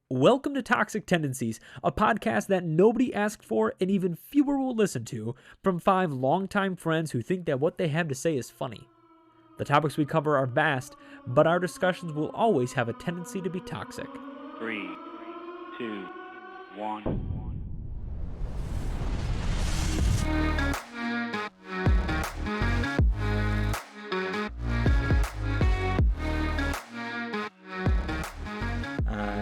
Welcome to Toxic Tendencies, a podcast that nobody asked for and even fewer will listen to, from 5 longtime friends who think that what they have to say is funny. The topics we cover are vast, but our discussions will always have a tendency to be toxic. 3, 2, 1.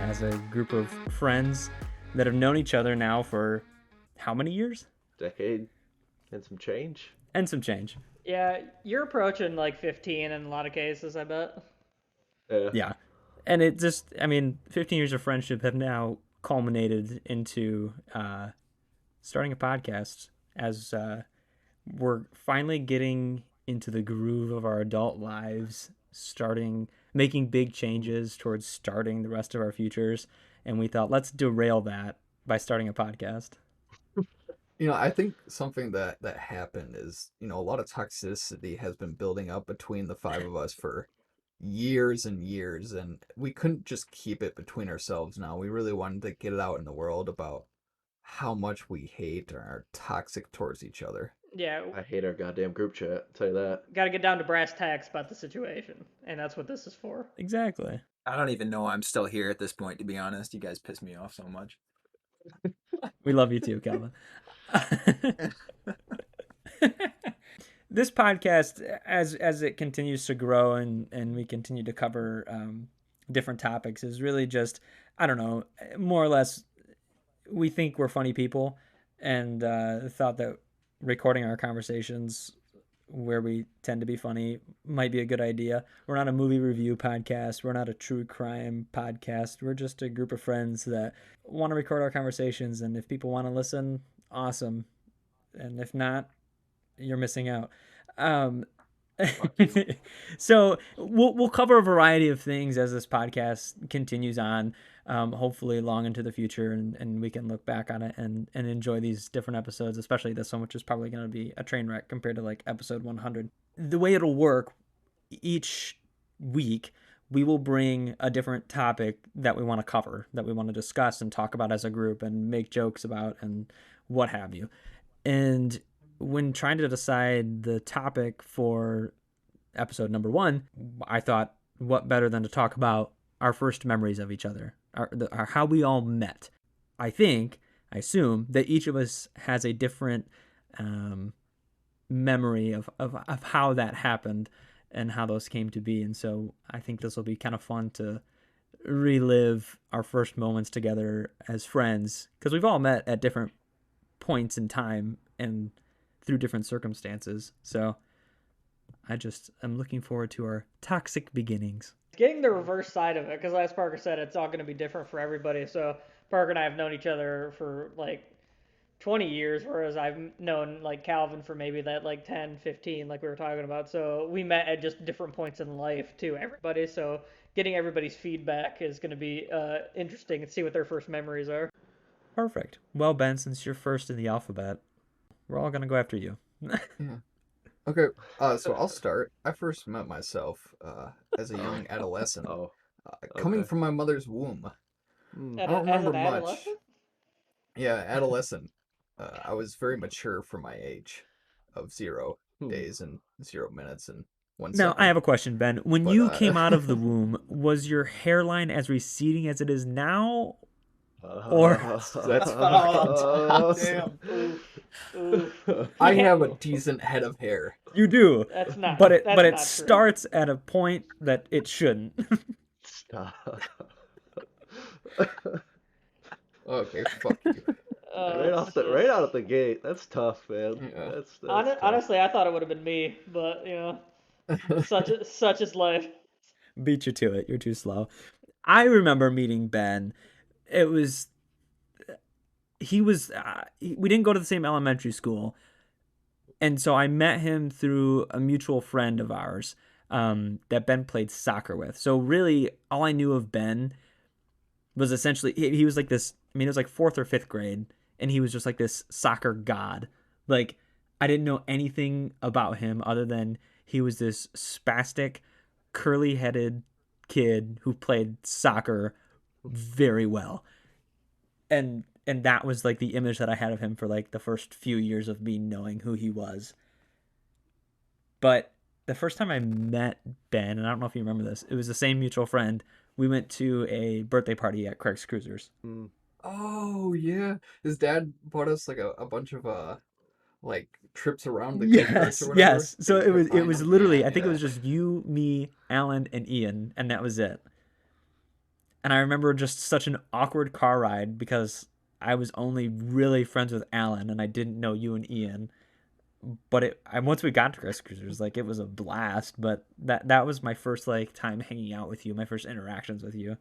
As a group of friends that have known each other now for how many years? Decade and some change. And some change. Yeah, you're approaching like 15 in a lot of cases, I bet. Yeah. And it just, 15 years of friendship have now culminated into starting a podcast as we're finally getting into the groove of our adult lives, making big changes towards starting the rest of our futures. And we thought, let's derail that by starting a podcast. I think something that happened is, a lot of toxicity has been building up between the 5 of us for years and years, and we couldn't just keep it between ourselves now. We really wanted to get it out in the world about how much we hate or are toxic towards each other. Yeah, I hate our goddamn group chat, I'll tell you that. got to get down to brass tacks about the situation, and that's what this is for. Exactly. I don't even know I'm still here at this point, to be honest. You guys piss me off so much. We love you too, Calvin. This podcast, as it continues to grow and we continue to cover different topics, is really just, I don't know, more or less, we think we're funny people, and thought that recording our conversations where we tend to be funny might be a good idea. We're not a movie review podcast. We're not a true crime podcast. We're just a group of friends that want to record our conversations, and if people want to listen, awesome. And if not, you're missing out. So we'll cover a variety of things as this podcast continues on, hopefully long into the future, and we can look back on it and enjoy these different episodes, especially this one, which is probably going to be a train wreck compared to like episode 100. The way it'll work, each week we will bring a different topic that we want to cover, that we want to discuss and talk about as a group and make jokes about and what have you. And when trying to decide the topic for episode number 1, I thought, what better than to talk about our first memories of each other, our how we all met. I assume that each of us has a different memory of how that happened and how those came to be. And so I think this will be kind of fun to relive our first moments together as friends, because we've all met at different points in time and through different circumstances. So I'm looking forward to our toxic beginnings. Getting the reverse side of it, because as Parker said, it's all going to be different for everybody. So Parker and I have known each other for like 20 years, whereas I've known like Calvin for maybe that like 10, 15, like we were talking about. So we met at just different points in life too, everybody. So getting everybody's feedback is going to be interesting and see what their first memories are. Perfect. Well, Ben, since you're first in the alphabet, we're all going to go after you. Yeah. Okay, so I'll start. I first met myself as a young adolescent, coming from my mother's womb. I don't remember much. Yeah, adolescent. I was very mature for my age of 0 days and 0 minutes and 1 second. Now, I have a question, Ben. When you came out of the womb, was your hairline as receding as it is now? Or That's Damn. I have a decent head of hair. You do. That's not. But it not starts at a point that it shouldn't. Stop. Okay, fuck you. Right out of the gate. That's tough, man. Yeah. That's tough. Honestly, I thought it would have been me, but such is life. Beat you to it. You're too slow. I remember meeting Ben. We didn't go to the same elementary school, and so I met him through a mutual friend of ours that Ben played soccer with. So really, all I knew of Ben was essentially, he was like this, it was like 4th or 5th grade, and he was just like this soccer god. Like, I didn't know anything about him other than he was this spastic, curly-headed kid who played soccer very well. And that was like the image that I had of him for like the first few years of me knowing who he was. But the first time I met Ben, and I don't know if you remember this, it was the same mutual friend. We went to a birthday party at Craig's Cruisers. Oh yeah, his dad bought us like a bunch of like trips around the go-karts or whatever. Yes. So it was literally, Yeah, I think it was just you, me, Alan, and Ian, and that was it. And I remember just such an awkward car ride because I was only really friends with Alan and I didn't know you and Ian. But once we got to Craig's Cruisers, like it was a blast. But that was my first like time hanging out with you, my first interactions with you.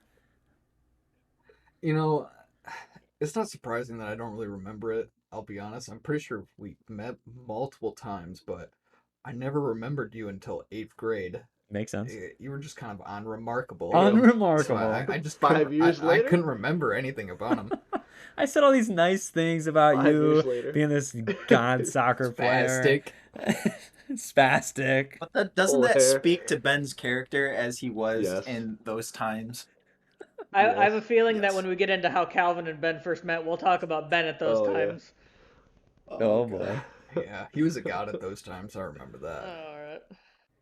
You know, it's not surprising that I don't really remember it. I'll be honest. I'm pretty sure we met multiple times, but I never remembered you until 8th grade. Makes sense. You were just kind of unremarkable. Unremarkable. So I just 5 years later? I couldn't remember anything about him. I said all these nice things about 5 you years later. being this god soccer player. Spastic. Spastic. But doesn't Full that hair. speak to Ben's character as he was Yes. in those times? I have a feeling that Yes. when we get into how Calvin and Ben first met, we'll talk about Ben at those times. Oh boy. Yeah, he was a god at those times. I remember that. All right.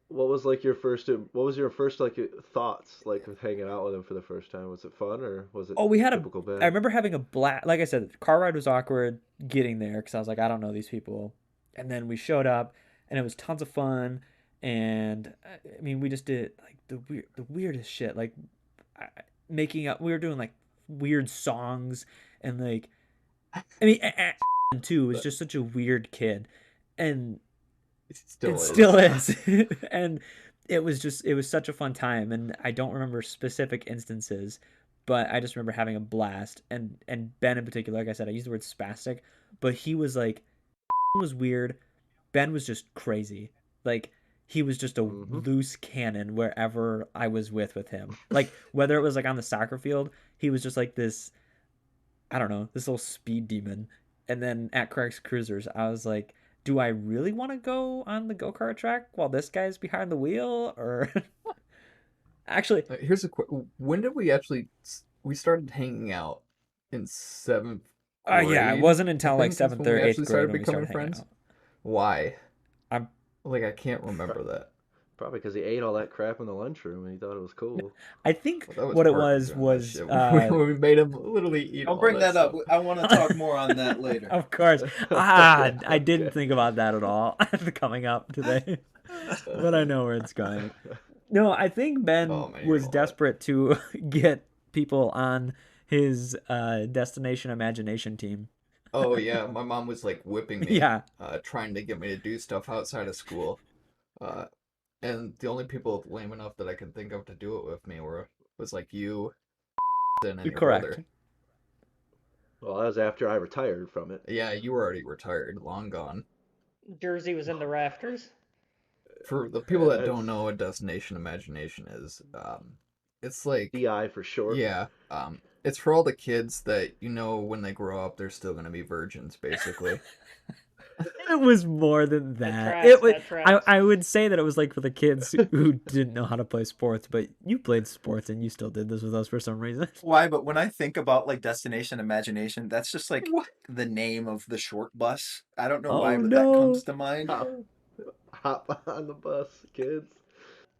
What was like your first like thoughts like with hanging out with him for the first time? Was it fun or was it We had typical Ben? I remember having a blast. Like I said, the car ride was awkward getting there because I was like, I don't know these people. And then we showed up and it was tons of fun. And I mean, we just did like the weirdest shit. Like making up, we were doing like weird songs and like, I mean, too was just such a weird kid. And it still is. And it was such a fun time. And I don't remember specific instances, but I just remember having a blast. And Ben in particular, like I said, I used the word spastic, but he was like, was weird. Ben was just crazy. Like, he was just a loose cannon wherever I was with him. Like, whether it was like on the soccer field, he was just like this, I don't know, this little speed demon. And then at Craig's Cruisers, I was like, do I really want to go on the go-kart track while this guy's behind the wheel? Or actually, here's a quick. When did we started hanging out in 7th grade? Yeah, it wasn't until like 7th or 8th grade started when we becoming started friends. hanging out. Why? I can't remember that. Probably because he ate all that crap in the lunchroom and he thought it was cool. I think Well, what it was we made him literally eat. I'll bring that up. I want to talk more on that later. Of course. I didn't think about that at all coming up today, but I know where it's going. No, I think Ben was desperate to get people on his Destination Imagination team. Oh yeah, my mom was like whipping me. Yeah. Trying to get me to do stuff outside of school. And the only people lame enough that I can think of to do it with me was like you, and your brother. Well, that was after I retired from it. Yeah, you were already retired, long gone. Jersey was in the rafters. For the people that don't know what Destination Imagination is, it's like DI for short. Yeah, it's for all the kids that when they grow up they're still gonna be virgins, basically. It was more than that. I would say that it was like for the kids who didn't know how to play sports, but you played sports and you still did this with us for some reason. Why? But when I think about like Destination Imagination, that's just like the name of the short bus. I don't know why, but that comes to mind. Hop on the bus, kids.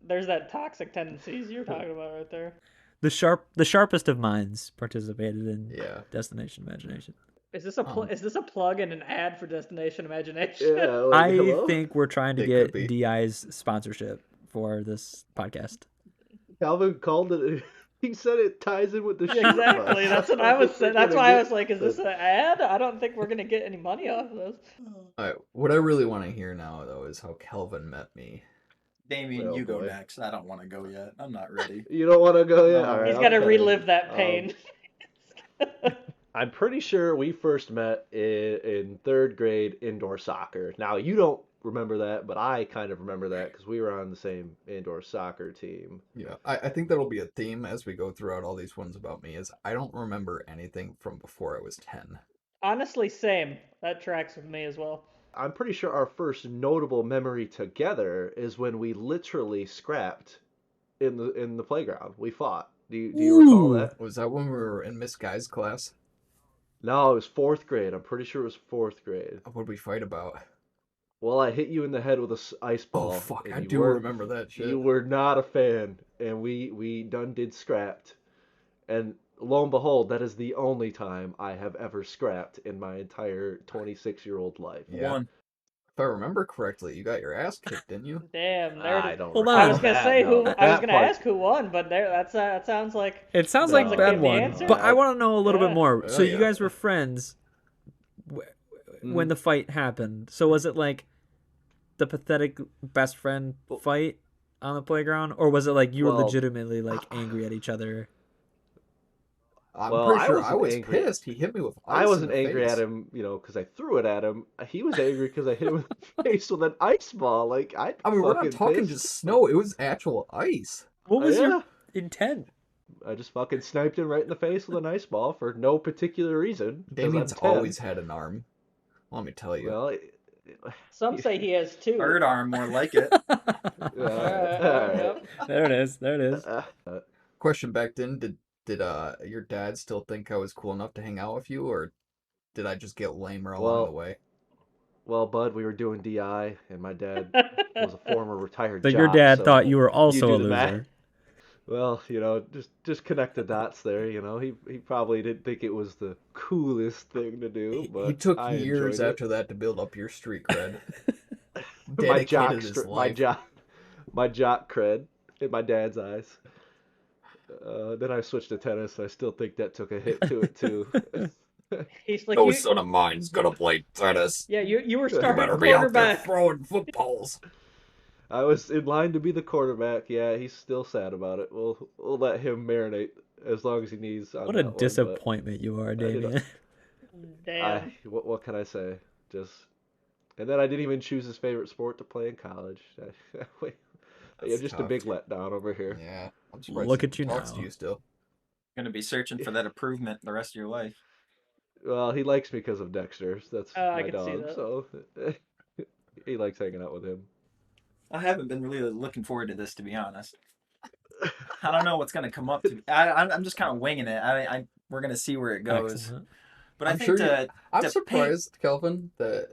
There's that Toxic Tendencies you're talking about right there. The sharpest of minds participated in Destination Imagination. Is this a plug and an ad for Destination Imagination? Yeah, like, I think we're trying to get DI's sponsorship for this podcast. Calvin called it. He said it ties in with the show. Exactly. That's what I was saying. That's why I was like, "Is this an ad? I don't think we're gonna get any money off of this." All right. What I really want to hear now, though, is how Calvin met me. Damien, you go next. I don't want to go yet. I'm not ready. You don't want to go yet? No. All right, He's got to relive that pain. I'm pretty sure we first met in 3rd grade indoor soccer. Now, you don't remember that, but I kind of remember that because we were on the same indoor soccer team. Yeah, I think that'll be a theme as we go throughout all these ones about me, is I don't remember anything from before I was 10. Honestly, same. That tracks with me as well. I'm pretty sure our first notable memory together is when we literally scrapped in the playground. We fought Do you recall that? Was that when we were in Miss Guy's class? No, it was 4th grade. I'm pretty sure it was 4th grade. What did we fight about? Well, I hit you in the head with a ice ball. Oh fuck! I do remember that shit. You were not a fan, and we done did scrapped, and lo and behold, that is the only time I have ever scrapped in my entire 26-year-old life. Yeah. If I remember correctly, you got your ass kicked, didn't you? Damn, there I don't. Hold I was on. gonna say who. I was gonna part. ask who won, but that sounds like. It sounds No. like Ben the won, answer? but I want to know a little bit more. Oh, So you yeah. guys were friends when the fight happened. So was it like the pathetic best friend fight on the playground, or was it like you were legitimately like angry at each other? I'm pretty sure I was pissed. He hit me with ice. I wasn't in the angry face. at him, because I threw it at him. He was angry because I hit him in the face with an ice ball. Like I mean, we're not talking just snow. It was actual ice. What was your intent? I just fucking sniped him right in the face with an ice ball for no particular reason. Damien's always had an arm. Let me tell you. Well, some say he has 2. Bird arm, more like it. There it is. There it is. Question back then: Did your dad still think I was cool enough to hang out with you, or did I just get lamer along the way? Well, bud, we were doing DI, and my dad was a former retired jock. Your dad thought you were also a loser. Well, just connect the dots there. He probably didn't think it was the coolest thing to do, but he took years after that to build up your street cred. my jock cred in my dad's eyes. Then I switched to tennis, and I still think that took a hit to it too. He's like, no son of mine's gonna play tennis. Yeah, you were starting better be out there quarterback. throwing footballs. I was in line to be the quarterback. Yeah, he's still sad about it. We'll let him marinate as long as he needs. What a disappointment you are, Damien. Damn. What can I say? And then I didn't even choose his favorite sport to play in college. I'm just a big letdown over here. Yeah, I'm surprised. Look at you now. To you still. Gonna be searching for that improvement the rest of your life. Well, he likes me because of Dexter. That's my I can see dog. that. So he likes hanging out with him. I haven't been really looking forward to this, to be honest. I don't know what's gonna come up. I'm just kind of winging it. We're gonna see where it goes. Excellent. But I'm surprised, Kelvin, that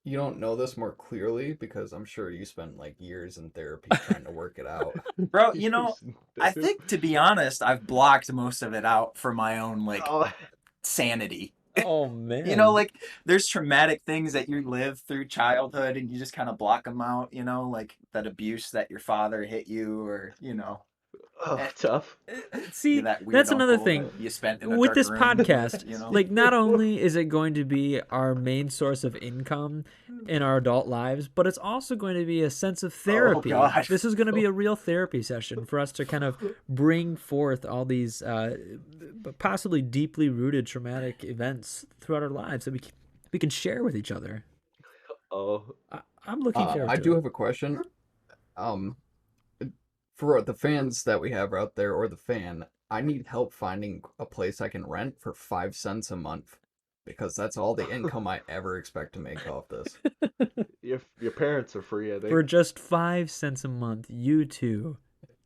you don't know this more clearly, because I'm sure you spent like years in therapy trying to work it out. Bro, I think, to be honest, I've blocked most of it out for my own sanity. Oh man. There's traumatic things that you live through childhood, and you just kind of block them out, like that abuse that your father hit you, or tough. See, that's another thing. You spent in a with this room, podcast. Not only is it going to be our main source of income in our adult lives, but it's also going to be a sense of therapy. Oh, God. This is going to be a real therapy session for us to kind of bring forth all these possibly deeply rooted traumatic events throughout our lives that we can share with each other. I'm looking forward to it. I do have a question. For the fans that we have out there, or the fan, I need help finding a place I can rent for 5 cents a month, because that's all the income I ever expect to make off this. Your parents are free, I think. For just 5 cents a month, you too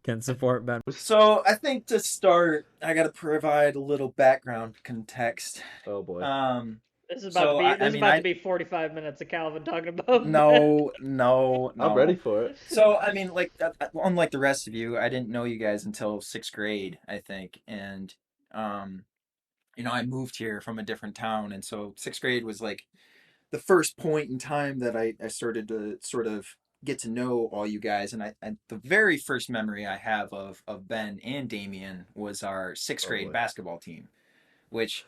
can support Ben. So I think to start, I got to provide a little background context. Oh boy. This is about to be 45 minutes of Calvin talking about. No. I'm ready for it. So unlike the rest of you, I didn't know you guys until 6th grade, I think, and I moved here from a different town, and so 6th grade was like the first point in time that I started to sort of get to know all you guys, and the very first memory I have of Ben and Damien was our 6th grade basketball team. Which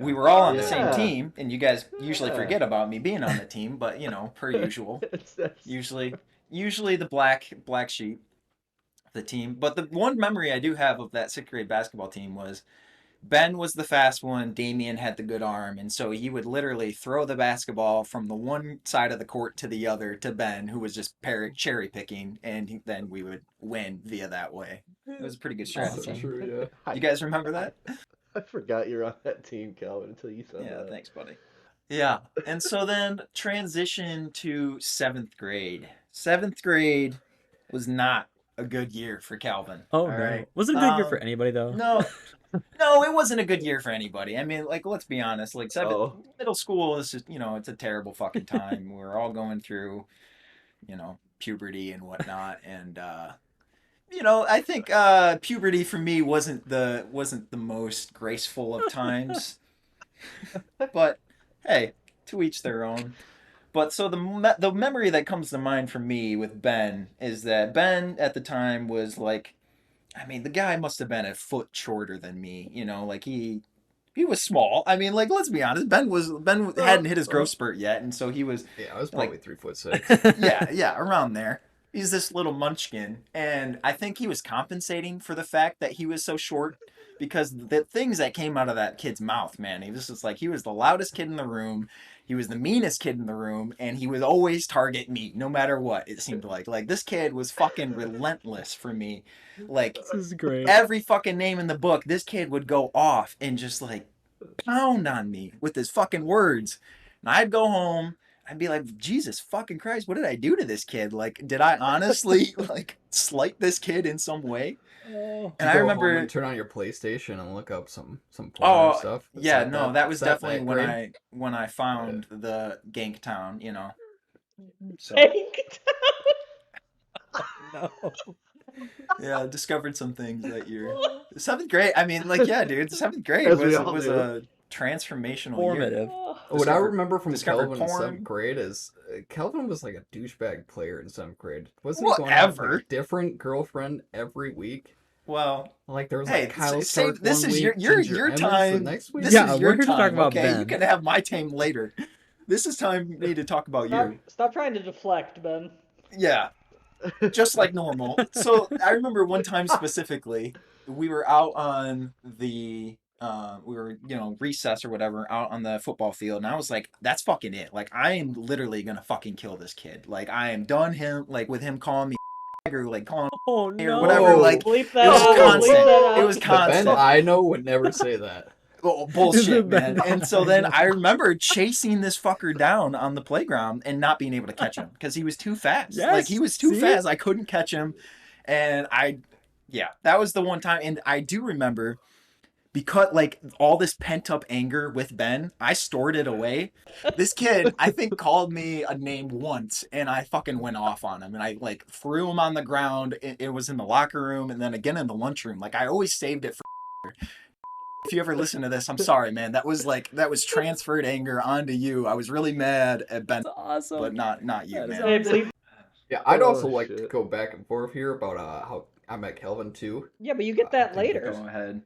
we were all on the same team, and you guys usually forget about me being on the team, but per usual, usually the black sheep of the team. But the one memory I do have of that 6th grade basketball team was Ben was the fast one, Damien had the good arm, and so he would literally throw the basketball from the one side of the court to the other to Ben, who was just cherry picking, and then we would win via that way. It was a pretty good strategy. True, yeah. You guys remember that? I forgot you're on that team, Calvin, until you said that. Yeah, thanks, buddy. Yeah, and so then transition to 7th grade. 7th grade was not a good year for Calvin. Oh, all no. right? Was it a good year for anybody, though? No, no, it wasn't a good year for anybody. I mean, like, let's be honest. Like, middle school is just, it's a terrible fucking time. We're all going through, puberty and whatnot, and I think puberty for me wasn't the most graceful of times. But hey, to each their own. But so the memory that comes to mind for me with Ben is that Ben at the time was like, I mean, the guy must have been a foot shorter than me. Like he was small. I mean, like, let's be honest, Ben hadn't hit his growth spurt yet, and so he was. Yeah, I was probably like, 3'6". yeah, around there. He's this little munchkin, and I think he was compensating for the fact that he was so short, because the things that came out of that kid's mouth, man, he was just like, he was the loudest kid in the room, he was the meanest kid in the room, and he would always target me, no matter what. It seemed like this kid was fucking relentless for me. Like, This is great. every fucking name in the book, this kid would go off and just like pound on me with his fucking words, and I'd go home. I'd be like, Jesus fucking Christ, what did I do to this kid? Like, did I honestly like slight this kid in some way? And I remember and turn on your PlayStation and look up some porn stuff. Yeah, no, that was definitely grade? when I found the Gank Town, So No. yeah, discovered some things that year. 7th grade. I mean, like, yeah, dude, 7th grade was a transformational Formative. year. What I remember from discovered Kelvin in porn. 7th grade is Kelvin was like a douchebag player in 7th grade. Wasn't he Whatever. going out with a different girlfriend every week? Well, Like there was hey, like Kyle say, Stark this one is week, your Ginger Emmons time. the next week. This Yeah, is we're your here to time. talk about okay, Ben. you can have my time later. This is time me to talk about you. Stop trying to deflect, Ben. Yeah, just like normal. So I remember one time specifically, we were out on the recess or whatever, out on the football field, and I was like, that's fucking it. Like, I am literally gonna fucking kill this kid. Like, I am done with him calling me or like calling Oh, me or no. whatever. Like, Bleep it that was out. constant. Bleep that out. It was The Ben constant. I know would never say that. Oh, bullshit, Ben man. And so then I remember chasing this fucker down on the playground and not being able to catch him because he was too fast. Yes, Like, he was too see? fast. I couldn't catch him. And that was the one time. And I do remember, because like all this pent up anger with Ben, I stored it away. This kid, I think, called me a name once, and I fucking went off on him, and I like threw him on the ground. It was in the locker room, and then again in the lunchroom. Like, I always saved it for. If you ever listen to this, I'm sorry, man. That was transferred anger onto you. I was really mad at Ben, That's awesome. but not you, That is man. awesome. Yeah, I'd also like to go back and forth here about how I met Kelvin too. Yeah, but you get that later. Go ahead.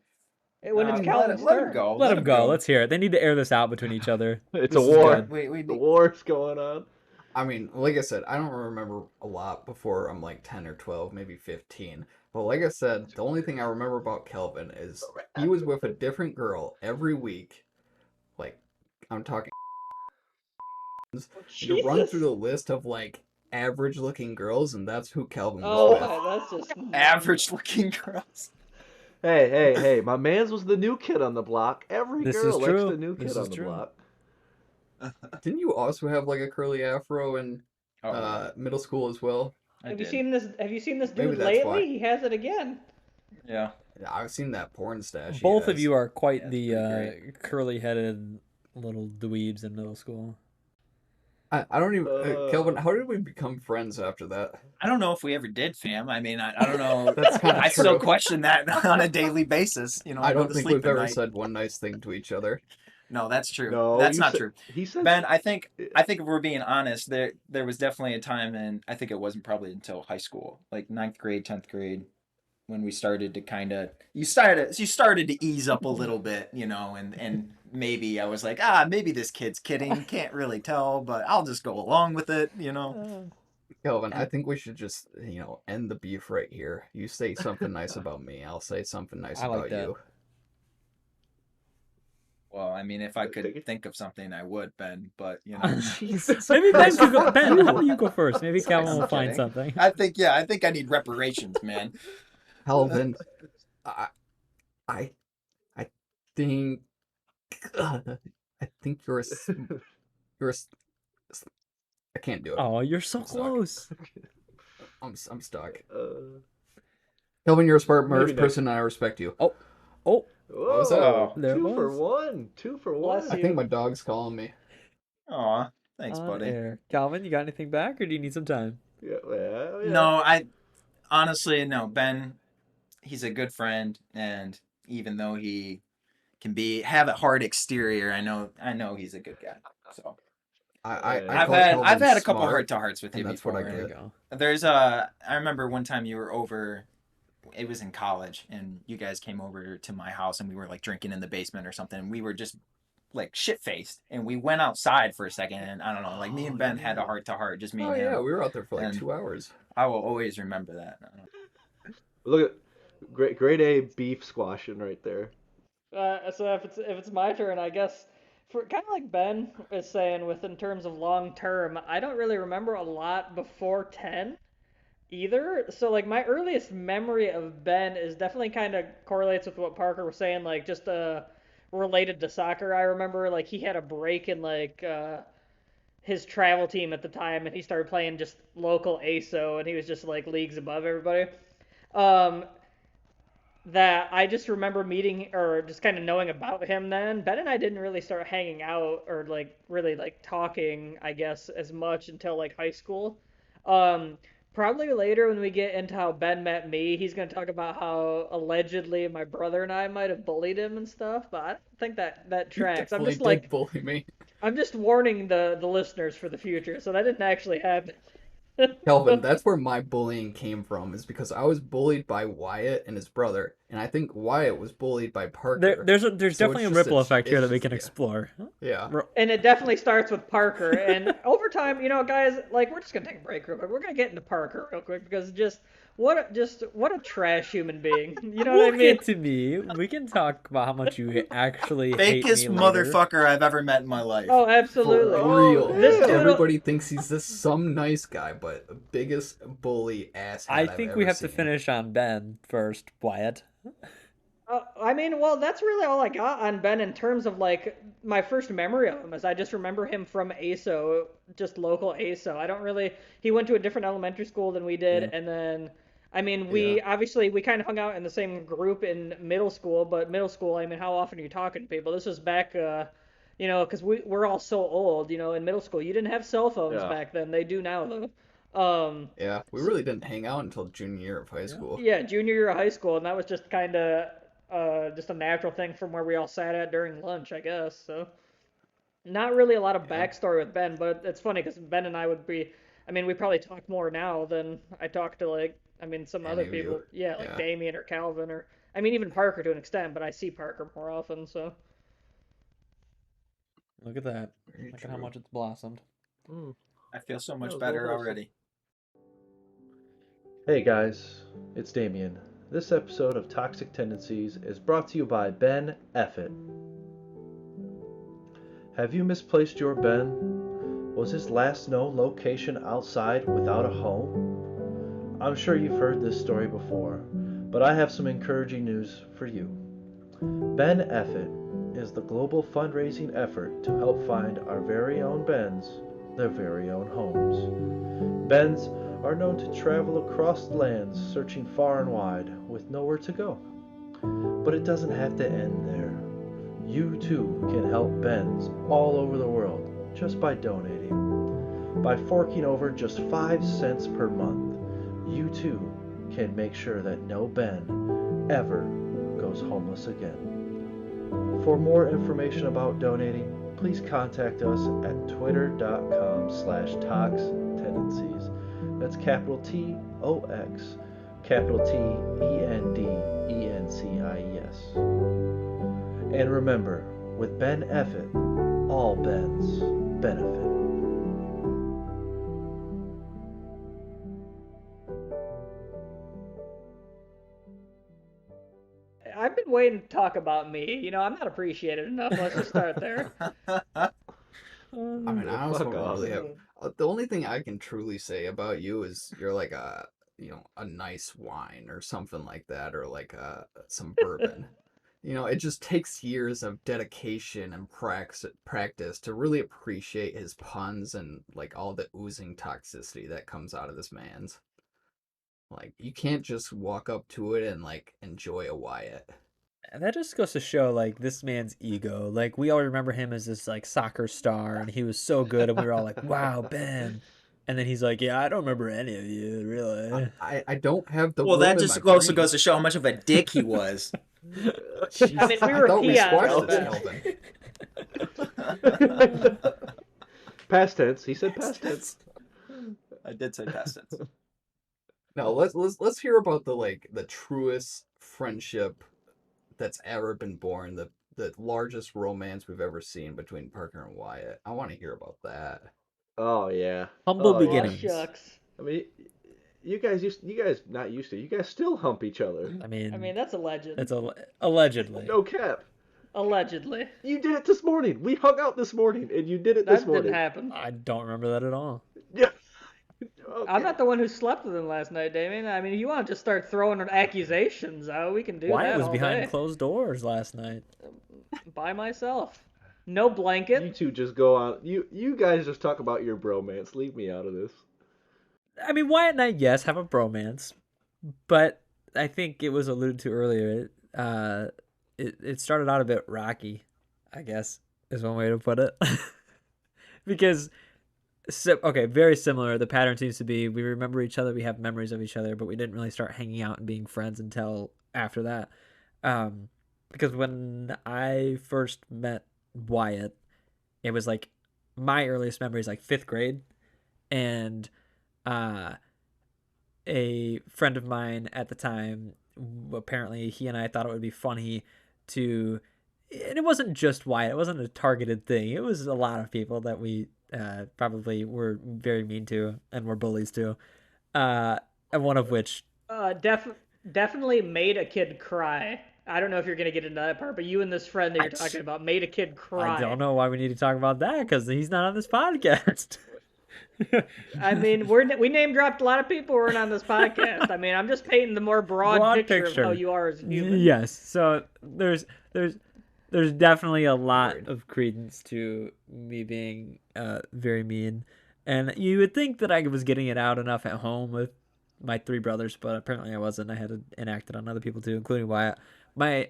When it's Calvin's let turn. him go. Let him go. Let's hear it. They need to air this out between each other. It's This a is war. good. Wait. The war's going on. I mean, like I said, I don't remember a lot before I'm like 10 or 12, maybe 15. But like I said, the only thing I remember about Kelvin is he was with a different girl every week. Like, I'm talking. You run through the list of like average looking girls, and that's who Kelvin was with. That's just Average looking girls. Hey, my man's was the new kid on the block. Every This girl is likes true. the new This kid is on the true. block. Didn't you also have like a curly afro in middle school as well? Have you seen this Maybe dude that's lately? why. He has it again. Yeah. Yeah, I've seen that porn stash. Both of you are quite Yeah, the it's pretty curly-headed little dweebs in middle school. I don't even. Kelvin, how did we become friends after that? I don't know if we ever did, fam. I mean, I don't know. That's kinda I still true. question that on a daily basis. I go don't to think sleep we've at ever night. said one nice thing to each other. No, that's true. No, that's you not said- true. He said Ben, I think if we're being honest, there was definitely a time, and I think it wasn't probably until high school, like 9th grade, 10th grade, when we started to you started to ease up a little bit, and maybe I was like, maybe this kid's kidding, can't really tell, but I'll just go along with it, Kelvin, I think we should just, end the beef right here. You say something nice about me, I'll say something nice I like about that. you. Well, I mean, if I could think of something, I would, Ben, but Jesus. Maybe Ben could go. Ben, how about you go first? Maybe Sorry, Calvin will I'm find kidding. something. I think I need reparations, man. Kelvin, I think, I think I can't do it. Oh, you're so I'm stuck. close. I'm stuck. Kelvin, you're a smart person, and I respect you. Oh. Whoa, what was that? There two it for was. one. 2 for Bless 1. I think my dog's calling me. Aw, thanks, On buddy. air. Calvin, you got anything back, or do you need some time? Yeah. No, I honestly no. Ben, he's a good friend, and even though he can have a hard exterior, I know he's a good guy. So I've had a couple heart to hearts with you that's before. What I There you get. go. There's I remember one time you were over. It was in college, and you guys came over to my house, and we were like drinking in the basement or something. And we were just like shit faced, and we went outside for a second, and I don't know, like me and Ben had a heart to heart, just me and him. Yeah, we were out there for like And 2 hours. I will always remember that. Look at grade A beef squashing right there. So if it's my turn, I guess for kind of like Ben is saying with in terms of long term, I don't really remember a lot before 10 either. So like my earliest memory of Ben is definitely kind of correlates with what Parker was saying, like just related to soccer. I remember like he had a break in like his travel team at the time, and he started playing just local ASO, and he was just like leagues above everybody. Um, that I just remember meeting or just kind of knowing about him then. Ben and I didn't really start hanging out or like really like talking, I guess, as much until like high school. Um, Probably later when we get into how Ben met me, he's going to talk about how allegedly my brother and I might have bullied him and stuff, but I don't think that You tracks. I'm definitely just did like bully me. I'm just warning the listeners for the future. So that didn't actually happen. Kelvin, that's where my bullying came from, is because I was bullied by Wyatt and his brother, and I think Wyatt was bullied by Parker. There's So definitely a it's just ripple effect here that we just- can explore. Yeah. And it definitely starts with Parker. And over time, guys, like we're just gonna take a break real quick. We're gonna get into Parker real quick because what a trash human being. You know what I mean? Get to me. We can talk about how much you actually hate me Fakest later. motherfucker I've ever met in my life. Oh, absolutely. For real. This dude- Everybody thinks he's this some nice guy, but the biggest bully asshat I I've think ever we have seen. to finish on Ben first, Wyatt. I mean, well, that's really all I got on Ben in terms of like my first memory of him is I just remember him from ASO, just local ASO. I don't really. He went to a different elementary school than we did, and then. I mean, we obviously we kind of hung out in the same group in middle school, but middle school, I mean, how often are you talking to people? This was back, because we're all so old, in middle school. You didn't have cell phones back then. They do now, though. Yeah, we really didn't hang out until junior year of high school. Yeah, junior year of high school, and that was just kind of just a natural thing from where we all sat at during lunch, I guess. So, not really a lot of backstory with Ben, but it's funny because Ben and I would be, I mean, we probably talk more now than I talk to like, I mean, some other people, like Damien or Calvin or, I mean, even Parker to an extent, but I see Parker more often, so. Look at that. Look at how much it's blossomed. I feel so much better already. Hey guys, it's Damien. This episode of Toxic Tendencies is brought to you by Ben Effett. Have you misplaced your Ben? Was his last known location outside without a home? I'm sure you've heard this story before, but I have some encouraging news for you. Ben Effett is the global fundraising effort to help find our very own Bens their very own homes. Bens are known to travel across lands searching far and wide with nowhere to go. But it doesn't have to end there. You too can help Bens all over the world just by donating. By forking over just 5 cents per month, you too can make sure that no Ben ever goes homeless again. For more information about donating, please contact us at twitter.com/toxtendencies. That's capital TOX, capital TENDENCIES. And remember, with Ben Effett, all Bens benefit. I've been waiting to talk about me. I'm not appreciated enough. Let's just start there. I mean, I also don't really have. The only thing I can truly say about you is you're like a nice wine or something like that, or like some bourbon. It just takes years of dedication and practice to really appreciate his puns and like all the oozing toxicity that comes out of this man's. Like, you can't just walk up to it and, like, enjoy a Wyatt. And that just goes to show, like, this man's ego. Like, we all remember him as this, like, soccer star, and he was so good, and we were all like, wow, Ben. And then he's like, yeah, I don't remember any of you, really. I don't have the Well, room that in just my also brain. goes to show how much of a dick he was. Jeez, I mean, we were thought we peons, squashed this, Ben. Kelvin. Past tense. He said past tense. I did say past tense. Now let's hear about the truest friendship that's ever been born, the largest romance we've ever seen between Parker and Wyatt. I want to hear about that. Oh yeah. Humble Oh, beginnings. Yeah. Shucks. I mean, you guys not used to. You guys still hump each other. I mean, That's alleged. it's allegedly. No cap. Allegedly. You did it this morning. We hung out this morning, and you did it this That morning. didn't happen. I don't remember that at all. Yeah. Okay. I'm not the one who slept with him last night, Damien. I mean, if you want to just start throwing accusations out, we can do Wyatt that was all behind day. closed doors last night. By myself. No blanket. You two just go on. You guys just talk about your bromance. Leave me out of this. I mean, Wyatt and I, yes, have a bromance, but I think it was alluded to earlier. It started out a bit rocky, I guess, is one way to put it. Because, okay, very similar. The pattern seems to be we remember each other, we have memories of each other, but we didn't really start hanging out and being friends until after that. Because when I first met Wyatt, it was like my earliest memory is like 5th grade, and a friend of mine at the time, apparently he and I thought it would be funny to, and it wasn't just Wyatt, it wasn't a targeted thing, it was a lot of people that we probably were very mean to and were bullies to, and one of which definitely made a kid cry. I don't know if you're going to get into that part, but you and this friend that you're talking about made a kid cry. I don't know why we need to talk about that, because he's not on this podcast. I mean, we name dropped a lot of people who aren't on this podcast. I mean, I'm just painting the more broad picture of how you are as a human. Yes, so there's definitely a lot of credence to me being very mean, and you would think that I was getting it out enough at home with my 3 brothers, but apparently I wasn't. I had to enact it on other people too, including Wyatt. I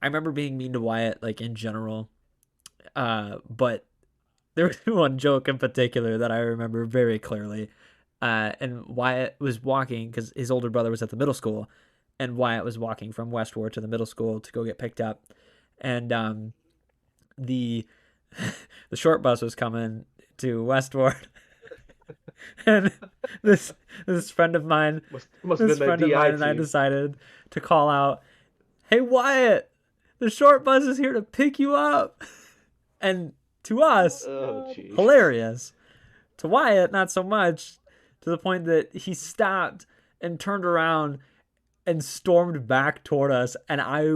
remember being mean to Wyatt, like, in general, but there was one joke in particular that I remember very clearly, and Wyatt was walking, because his older brother was at the middle school, and Wyatt was walking from Westward to the middle school to go get picked up, and the short bus was coming to Westward, and this friend of mine, and I decided to call out, "Hey Wyatt, the short bus is here to pick you up," and to us, hilarious. To Wyatt, not so much, to the point that he stopped and turned around and stormed back toward us, and I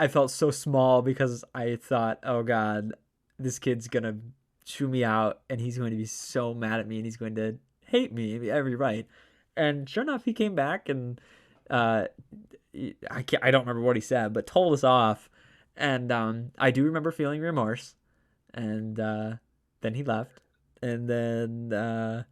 felt so small, because I thought, oh God, this kid's gonna chew me out, and he's going to be so mad at me, and he's going to hate me every right. And sure enough, he came back, and I don't remember what he said, but told us off. And I do remember feeling remorse, and then he left, and then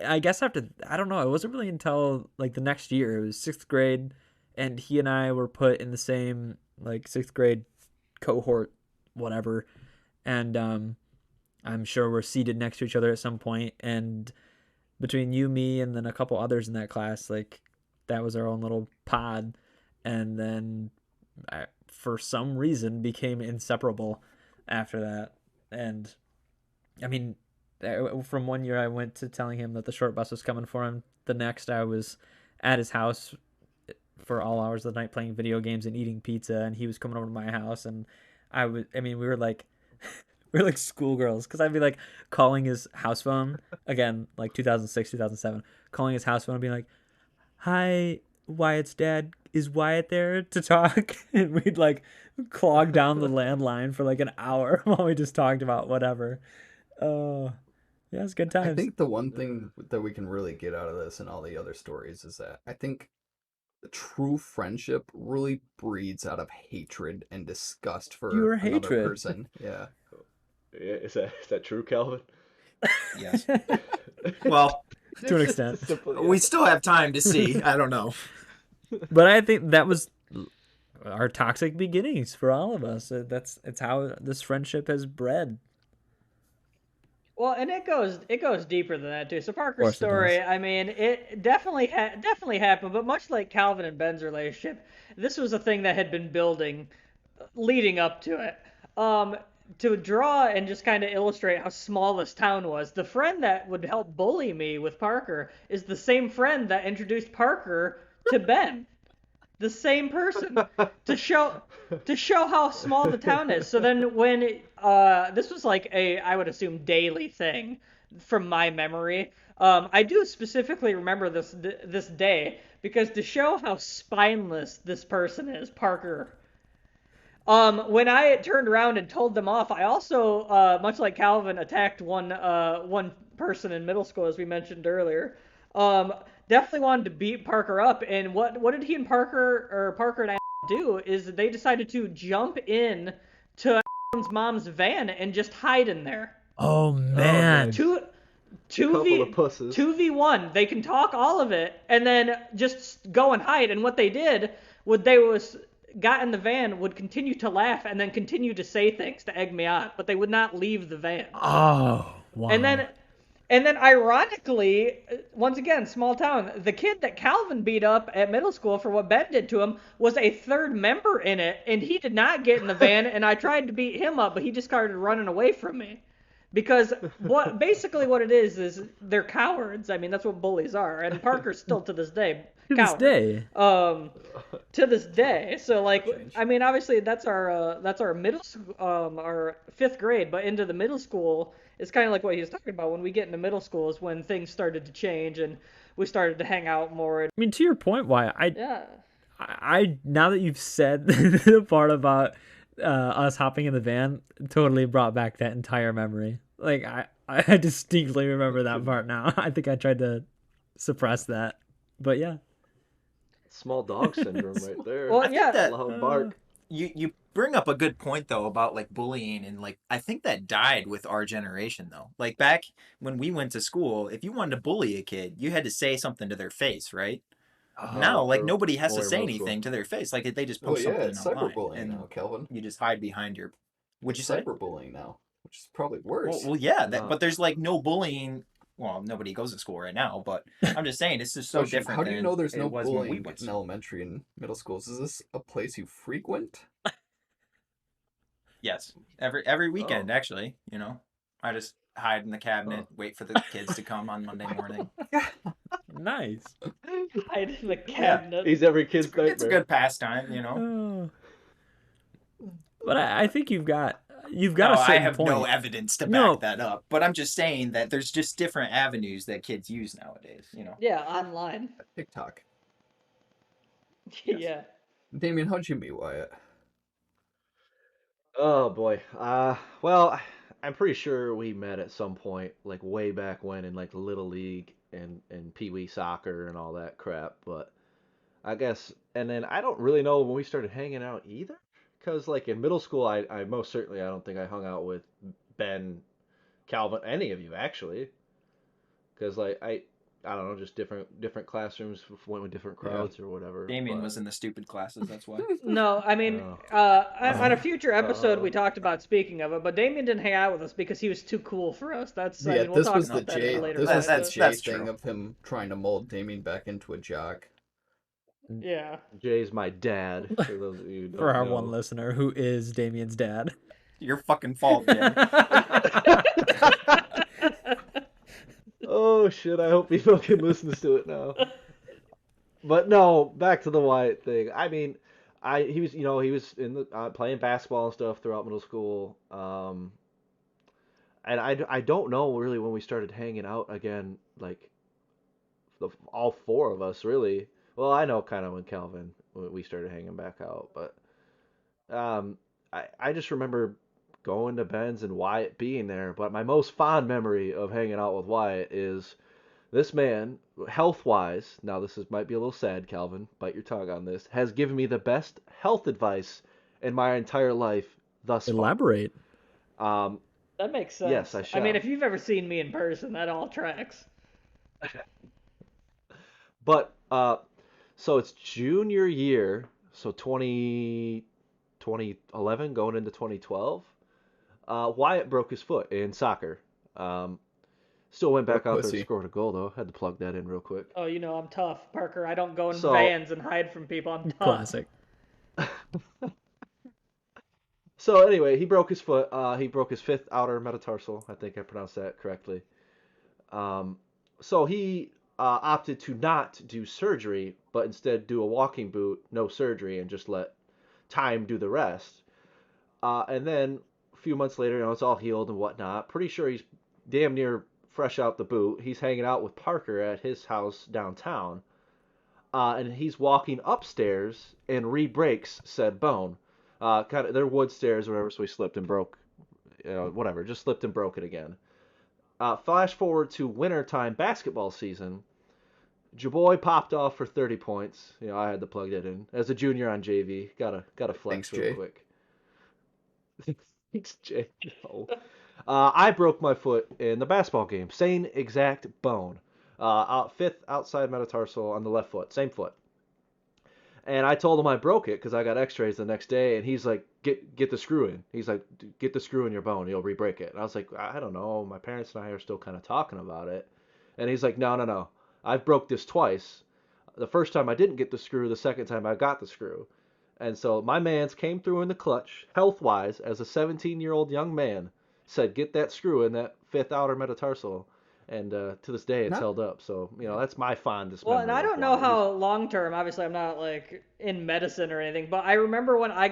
I guess after, I don't know, it wasn't really until like the next year, it was 6th grade, and he and I were put in the same like 6th grade cohort, whatever, and I'm sure we're seated next to each other at some point, and between you, me, and then a couple others in that class, like, that was our own little pod, and then for some reason became inseparable after that. And I mean, from one year I went to telling him that the short bus was coming for him, the next I was at his house for all hours of the night playing video games and eating pizza, and he was coming over to my house, and we were like we were like schoolgirls, because I'd be like calling his house phone, again, like 2006, 2007, calling his house phone and being like, "Hi, Wyatt's dad, is Wyatt there to talk?" And we'd like clog down the landline for like an hour while we just talked about whatever. Oh, yeah, it's good times. I think the one thing that we can really get out of this and all the other stories is that I think true friendship really breeds out of hatred and disgust for another person. Yeah. Is that true, Calvin? Yes. Well, to an extent. We still have time to see. I don't know. But I think that was our toxic beginnings for all of us. It's how this friendship has bred. Well, and it goes deeper than that too. So Parker's story, I mean, it definitely happened, but much like Calvin and Ben's relationship, this was a thing that had been building leading up to it. To draw and just kind of illustrate how small this town was, the friend that would help bully me with Parker is the same friend that introduced Parker to Ben. The same person to show how small the town is. So then when this was like I would assume daily thing from my memory. I do specifically remember this day because to show how spineless this person is, Parker. When I turned around and told them off, I also, much like Calvin, attacked one person in middle school, as we mentioned earlier. Definitely wanted to beat Parker up, and what did he and Parker and do is they decided to jump in to mom's van and just hide in there. Oh man. Pussies. 2v1. They can talk all of it and then just go and hide. And what they did was got in the van, would continue to laugh and then continue to say things to egg me on, but they would not leave the van. Oh, wow. And then ironically, once again, small town, the kid that Calvin beat up at middle school for what Ben did to him was a third member in it, and he did not get in the van, and I tried to beat him up, but he just started running away from me. Because basically what it is they're cowards. I mean, that's what bullies are, and Parker's still to this day coward. To this day. So like, I mean, obviously that's our middle school, our 5th grade, but into the middle school, it's kind of like what he was talking about. When we get into middle school is when things started to change and we started to hang out more. I mean, to your point, Wyatt, I now that you've said the part about us hopping in the van, totally brought back that entire memory. Like I distinctly remember that part now. I think I tried to suppress that, but yeah. Small dog syndrome right there. Well, yeah. That, loud bark. You bring up a good point though about like bullying, and like I think that died with our generation though. Like back when we went to school, if you wanted to bully a kid, you had to say something to their face, right? Now, like nobody has to say anything to their face. Like they just post something it's online, cyberbullying and now, Kelvin. You just hide behind your. Would you say cyberbullying now, which is probably worse? Well, yeah, but there's like no bullying. Well, nobody goes to school right now, but I'm just saying it's just so different. How do you know there's no bullying in elementary and middle schools? Is this a place you frequent? Yes, every weekend actually. You know, I just hide in the cabinet, wait for the kids to come on Monday morning. Nice. Hide in the cabinet. He's every kid's nightmare. It's a good pastime, you know. But I think you've got a certain I have point. no evidence to back that up, but I'm just saying that there's just different avenues that kids use nowadays, you know. Yeah, online. TikTok. Yes. Yeah. Damien, how'd you meet Wyatt? Oh boy. Well, I'm pretty sure we met at some point, like way back when in like Little League and Pee Wee soccer and all that crap. But I guess, and then I don't really know when we started hanging out either. Because like in middle school, I most certainly I don't think I hung out with Ben, Calvin, any of you actually. Because like I don't know, just different classrooms, went with different crowds or whatever. Damien was in the stupid classes, that's why. No, I mean, on a future episode we talked about speaking of it, but Damien didn't hang out with us because he was too cool for us. That's I mean, we'll talk about that later. This was the Jay thing true. of him trying to mold Damien back into a jock. Yeah. Jay's my dad. For those of you who For our know. one listener, who is Damien's dad. Your fucking fault, Jay. Oh shit! I hope he fucking listens to it now. But no, back to the Wyatt thing. I mean, he was in the playing basketball and stuff throughout middle school. And I don't know really when we started hanging out again, like all 4 of us really. Well, I know kind of when we started hanging back out, but I just remember going to Ben's and Wyatt being there. But my most fond memory of hanging out with Wyatt is this man, health-wise, now might be a little sad, Calvin, bite your tongue on this, has given me the best health advice in my entire life thus far. Elaborate. That makes sense. Yes, I shall. I mean, if you've ever seen me in person, that all tracks. But so it's junior year, so 2011 going into 2012. Wyatt broke his foot in soccer. Still went back out there and scored a goal though. Had to plug that in real quick. Oh, I'm tough, Parker. I don't go in vans and hide from people. I'm tough. Classic. So anyway, he broke his foot. He broke his fifth outer metatarsal. I think I pronounced that correctly. So he opted to not do surgery, but instead do a walking boot, no surgery, and just let time do the rest. And then a few months later, it's all healed and whatnot. Pretty sure he's damn near fresh out the boot. He's hanging out with Parker at his house downtown. And he's walking upstairs and re-breaks said bone. They're wood stairs or whatever, so he slipped and broke, whatever, just slipped and broke it again. Flash forward to wintertime basketball season. Jaboy popped off for 30 points. I had to plug that in. As a junior on JV, gotta flex real quick. Thanks, Jay. No. I broke my foot in the basketball game. Same exact bone. Fifth outside metatarsal on the left foot. Same foot. And I told him I broke it because I got x-rays the next day, and he's like, get the screw in. He's like, get the screw in your bone. You'll re-break it. And I was like, I don't know. My parents and I are still kind of talking about it. And he's like, no. I've broke this twice. The first time I didn't get the screw. The second time I got the screw. And so my man's came through in the clutch, health-wise, as a 17-year-old young man, said, get that screw in that fifth outer metatarsal. And to this day, it's held up. So, that's my fondest memory. Well, and I don't know how long-term, obviously I'm not like in medicine or anything, but I remember when I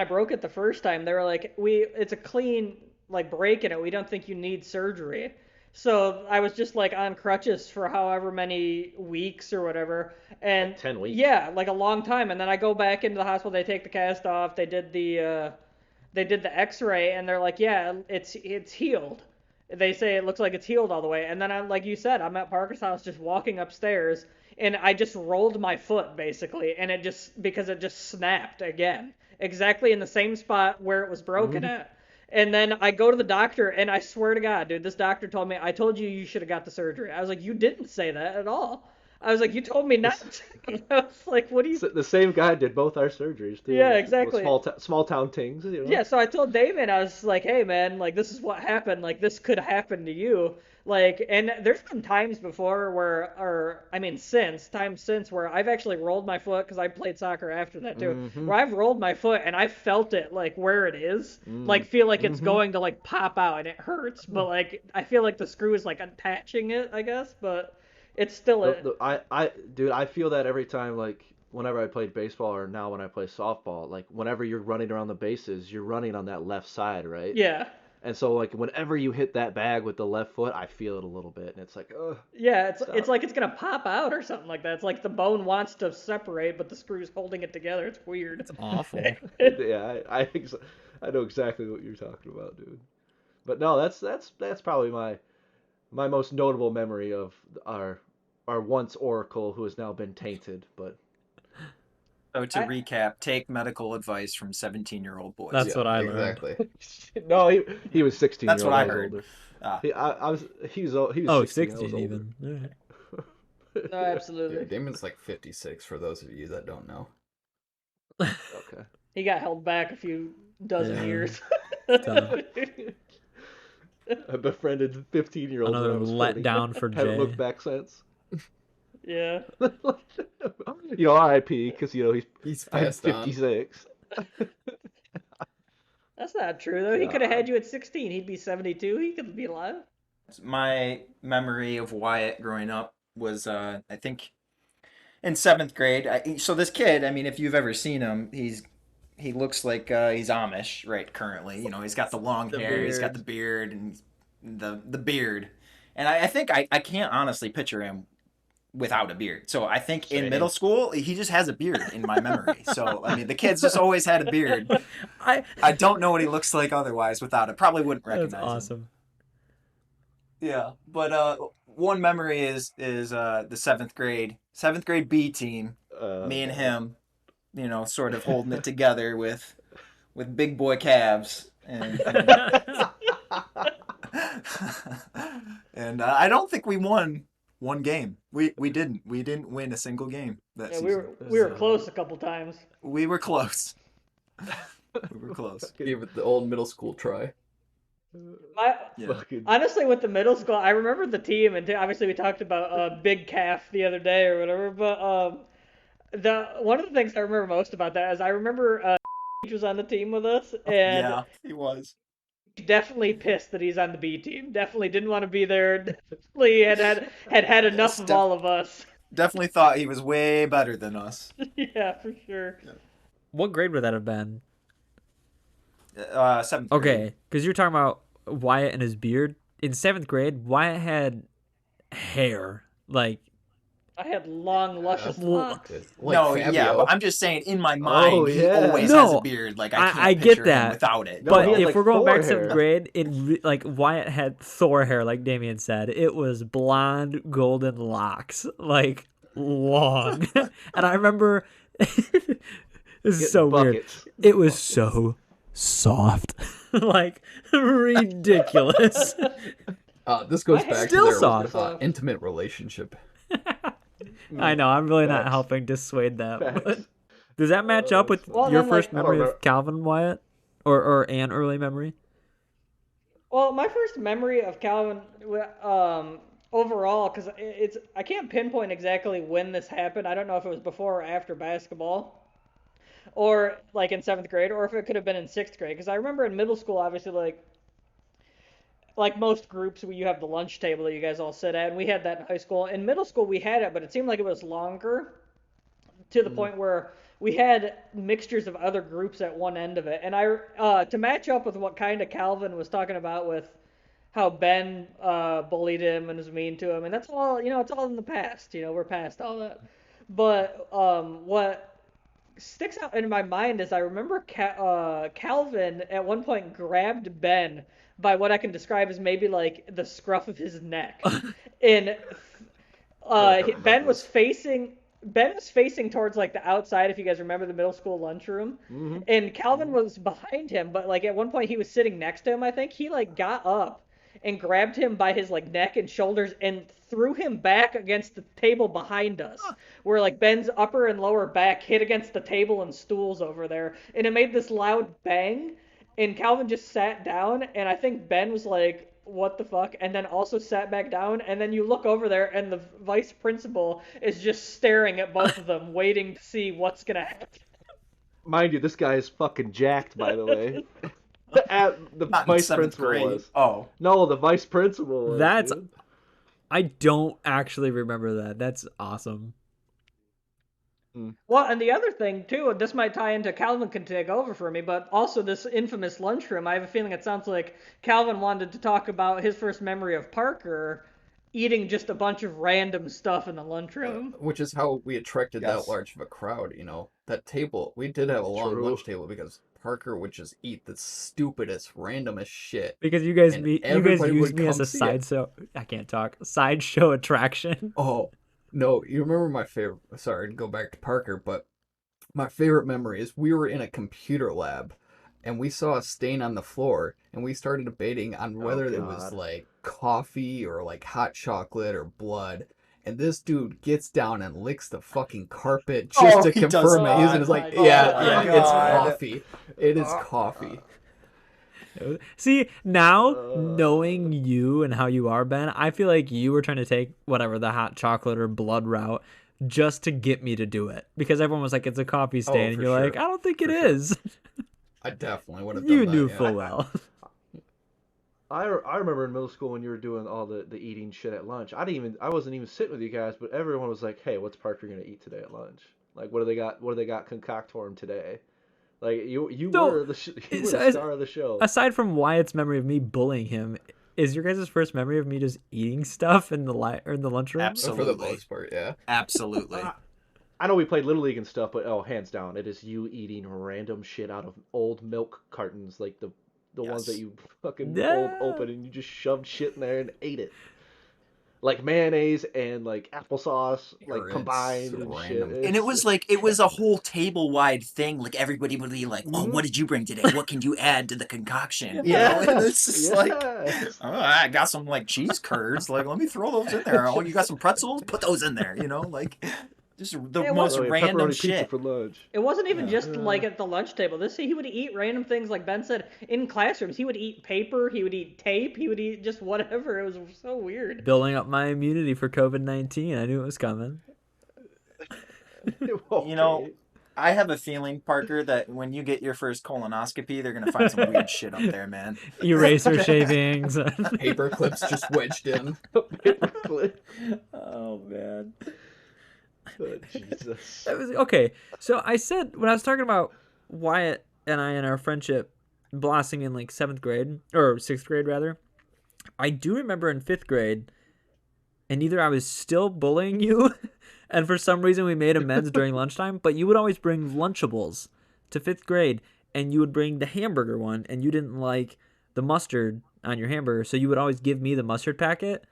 broke it the first time, they were like, it's a clean like break in it. We don't think you need surgery. So I was just like on crutches for however many weeks or whatever. And like 10 weeks. Yeah, like a long time. And then I go back into the hospital, they take the cast off, they did the x-ray, and they're like, yeah, it's healed. They say it looks like it's healed all the way. And then like you said, I'm at Parker's house just walking upstairs, and I just rolled my foot basically, and because it just snapped again, exactly in the same spot where it was broken at. And then I go to the doctor, and I swear to God, dude, this doctor told me, I told you should have got the surgery. I was like, you didn't say that at all. I was like, you told me not to. I was like, what do you... The same guy did both our surgeries, too. Yeah, exactly. Small town things, Yeah, so I told Damon, I was like, hey, man, like, this is what happened. Like, this could happen to you. Like, and there's been times before since where I've actually rolled my foot, because I played soccer after that, too, where I've rolled my foot, and I felt it, like, where it is. Like, feel like it's going to, like, pop out, and it hurts. But, like, I feel like the screw is, like, attaching it, I guess, but... It's still Dude, I feel that every time, like, whenever I played baseball or now when I play softball, like, whenever you're running around the bases, you're running on that left side, right? Yeah. And so, like, whenever you hit that bag with the left foot, I feel it a little bit, and it's like, ugh. Yeah, it's like it's gonna pop out or something like that. It's like the bone wants to separate, but the screw's holding it together. It's weird. It's awful. Yeah, I know exactly what you're talking about, dude. But no, that's probably my most notable memory of our once Oracle, who has now been tainted. But so to recap, take medical advice from 17-year-old boys. That's what I learned. Exactly. No, he was 16. That's what I heard. He was 16 even. Right. No, absolutely. Yeah, Damon's like 56 for those of you that don't know. Okay. He got held back a few dozen years. I befriended 15-year-olds. Another letdown for Jay. Haven't looked back since. Yeah. R.I.P. because he's passed 56. That's not true though. He could have had you at 16. He'd be 72. He could be alive. My memory of Wyatt growing up was, I think, in 7th grade. So this kid, I mean, if you've ever seen him, he looks like he's Amish, right? Currently, he's got the long hair, he's got the beard, and the beard. And I think I can't honestly picture him without a beard. So I think in middle school, he just has a beard in my memory. So, I mean, the kid's just always had a beard. I don't know what he looks like otherwise without it. Probably wouldn't recognize him. That's awesome. Yeah, but one memory is the 7th grade B team. Me and him, sort of holding it together with big boy calves, And I don't think we won one game. We didn't. We didn't win a single game that season. We were close a couple times. We were close. We were close. Gave it the old middle school try. Honestly, with the middle school, I remember the team, and obviously we talked about Big Calf the other day or whatever. But one of the things I remember most about that is I remember was on the team with us, and yeah, he was definitely pissed that he's on the B team. Definitely didn't want to be there. Definitely had enough of all of us. Definitely thought he was way better than us. Yeah, for sure. Yeah. What grade would that have been? 7th grade. Okay, because you're talking about Wyatt and his beard. In 7th grade, Wyatt had hair. Like, I had long, luscious locks. No, yeah, but I'm just saying, in my mind, he always has a beard. Like, I can't picture him without it. But if we're going back to 7th grade, like, Wyatt had Thor hair, like Damien said. It was blonde, golden locks, like, long. And I remember, this is so weird. It was so soft, like, ridiculous. This goes back to their intimate relationship. I know, I'm really not helping dissuade that. But does that match up with your first memory of Calvin, Wyatt? Or an early memory? Well, my first memory of Calvin, overall, because I can't pinpoint exactly when this happened. I don't know if it was before or after basketball, or like in 7th grade, or if it could have been in 6th grade. Because I remember in middle school, obviously, like most groups, you have the lunch table that you guys all sit at, and we had that in high school. In middle school, we had it, but it seemed like it was longer, to the point where we had mixtures of other groups at one end of it. And to match up with what kind of Calvin was talking about with how Ben bullied him and was mean to him, and that's all, it's all in the past. We're past all that. But what sticks out in my mind is I remember Calvin at one point grabbed Ben by what I can describe as maybe like the scruff of his neck, and Ben was facing towards like the outside, if you guys remember the middle school lunchroom, and Calvin was behind him, but like at one point he was sitting next to him. I think he like got up and grabbed him by his like neck and shoulders and threw him back against the table behind us, where like Ben's upper and lower back hit against the table and stools over there, and it made this loud bang, and Calvin just sat down, and I think Ben was like, what the fuck, and then also sat back down, and then you look over there and the vice principal is just staring at both of them waiting to see what's gonna happen. Mind you, this guy is fucking jacked, by the way. The vice principal was. Oh. No, the vice principal was. That's... Dude. I don't actually remember that. That's awesome. Well, and the other thing, too, this might tie into Calvin can take over for me, but also this infamous lunchroom. I have a feeling it sounds like Calvin wanted to talk about his first memory of Parker eating just a bunch of random stuff in the lunchroom. Which is how we attracted that large of a crowd, That table, we did have a long lunch table because Parker would just eat the stupidest, randomest shit. Because you guys used me as a sideshow attraction. Oh, no, you remember my favorite, sorry to go back to Parker, but my favorite memory is we were in a computer lab and we saw a stain on the floor and we started debating on whether it was like coffee or like hot chocolate or blood. And this dude gets down and licks the fucking carpet just to confirm it. He's like, yeah, it's coffee. It is coffee. See, now knowing you and how you are, Ben, I feel like you were trying to take whatever the hot chocolate or blood route just to get me to do it. Because everyone was like, it's a coffee stain. And you're like, I don't think it is. I definitely would have done that. You knew full well. I remember in middle school when you were doing all the eating shit at lunch. I wasn't even sitting with you guys, but everyone was like, "Hey, what's Parker gonna eat today at lunch? Like, what do they got concoct for him today?" Like you were the star of the show. Aside from Wyatt's memory of me bullying him, is your guys' first memory of me just eating stuff in the lunchroom? Absolutely, for the most part, yeah. Absolutely. I know we played Little League and stuff, but hands down, it is you eating random shit out of old milk cartons, like the ones that you fucking pulled open and you just shoved shit in there and ate it. like mayonnaise and like applesauce like It's combined so and random. shit. And it was like it was a whole table wide thing. Like everybody would be like, "Oh, what did you bring today? What can you add to the conconction?" You know, and it's just like, "Oh, I got some like cheese curds. Like, let me throw those in there. Oh, you got some pretzels? Put those in there." You know, like just the most random pepperoni pizza shit. for lunch. It wasn't even just like at the lunch table. He would eat random things, like Ben said, in classrooms. He would eat paper, he would eat tape, he would eat just whatever. It was so weird. Building up my immunity for COVID-19. I knew it was coming. You know, I have a feeling, Parker, that when you get your first colonoscopy, they're gonna find some weird shit up there, man. Eraser shavings. Paper clips just wedged in. Paper clip. Oh man. Oh, Jesus. That was okay. So I said when I was talking about Wyatt and I and our friendship blossoming in like 7th grade or 6th grade rather, I do remember in 5th grade, and either I was still bullying you, and for some reason we made amends during lunchtime, but you would always bring Lunchables to 5th grade, and you would bring the hamburger one, and you didn't like the mustard on your hamburger, so you would always give me the mustard packet,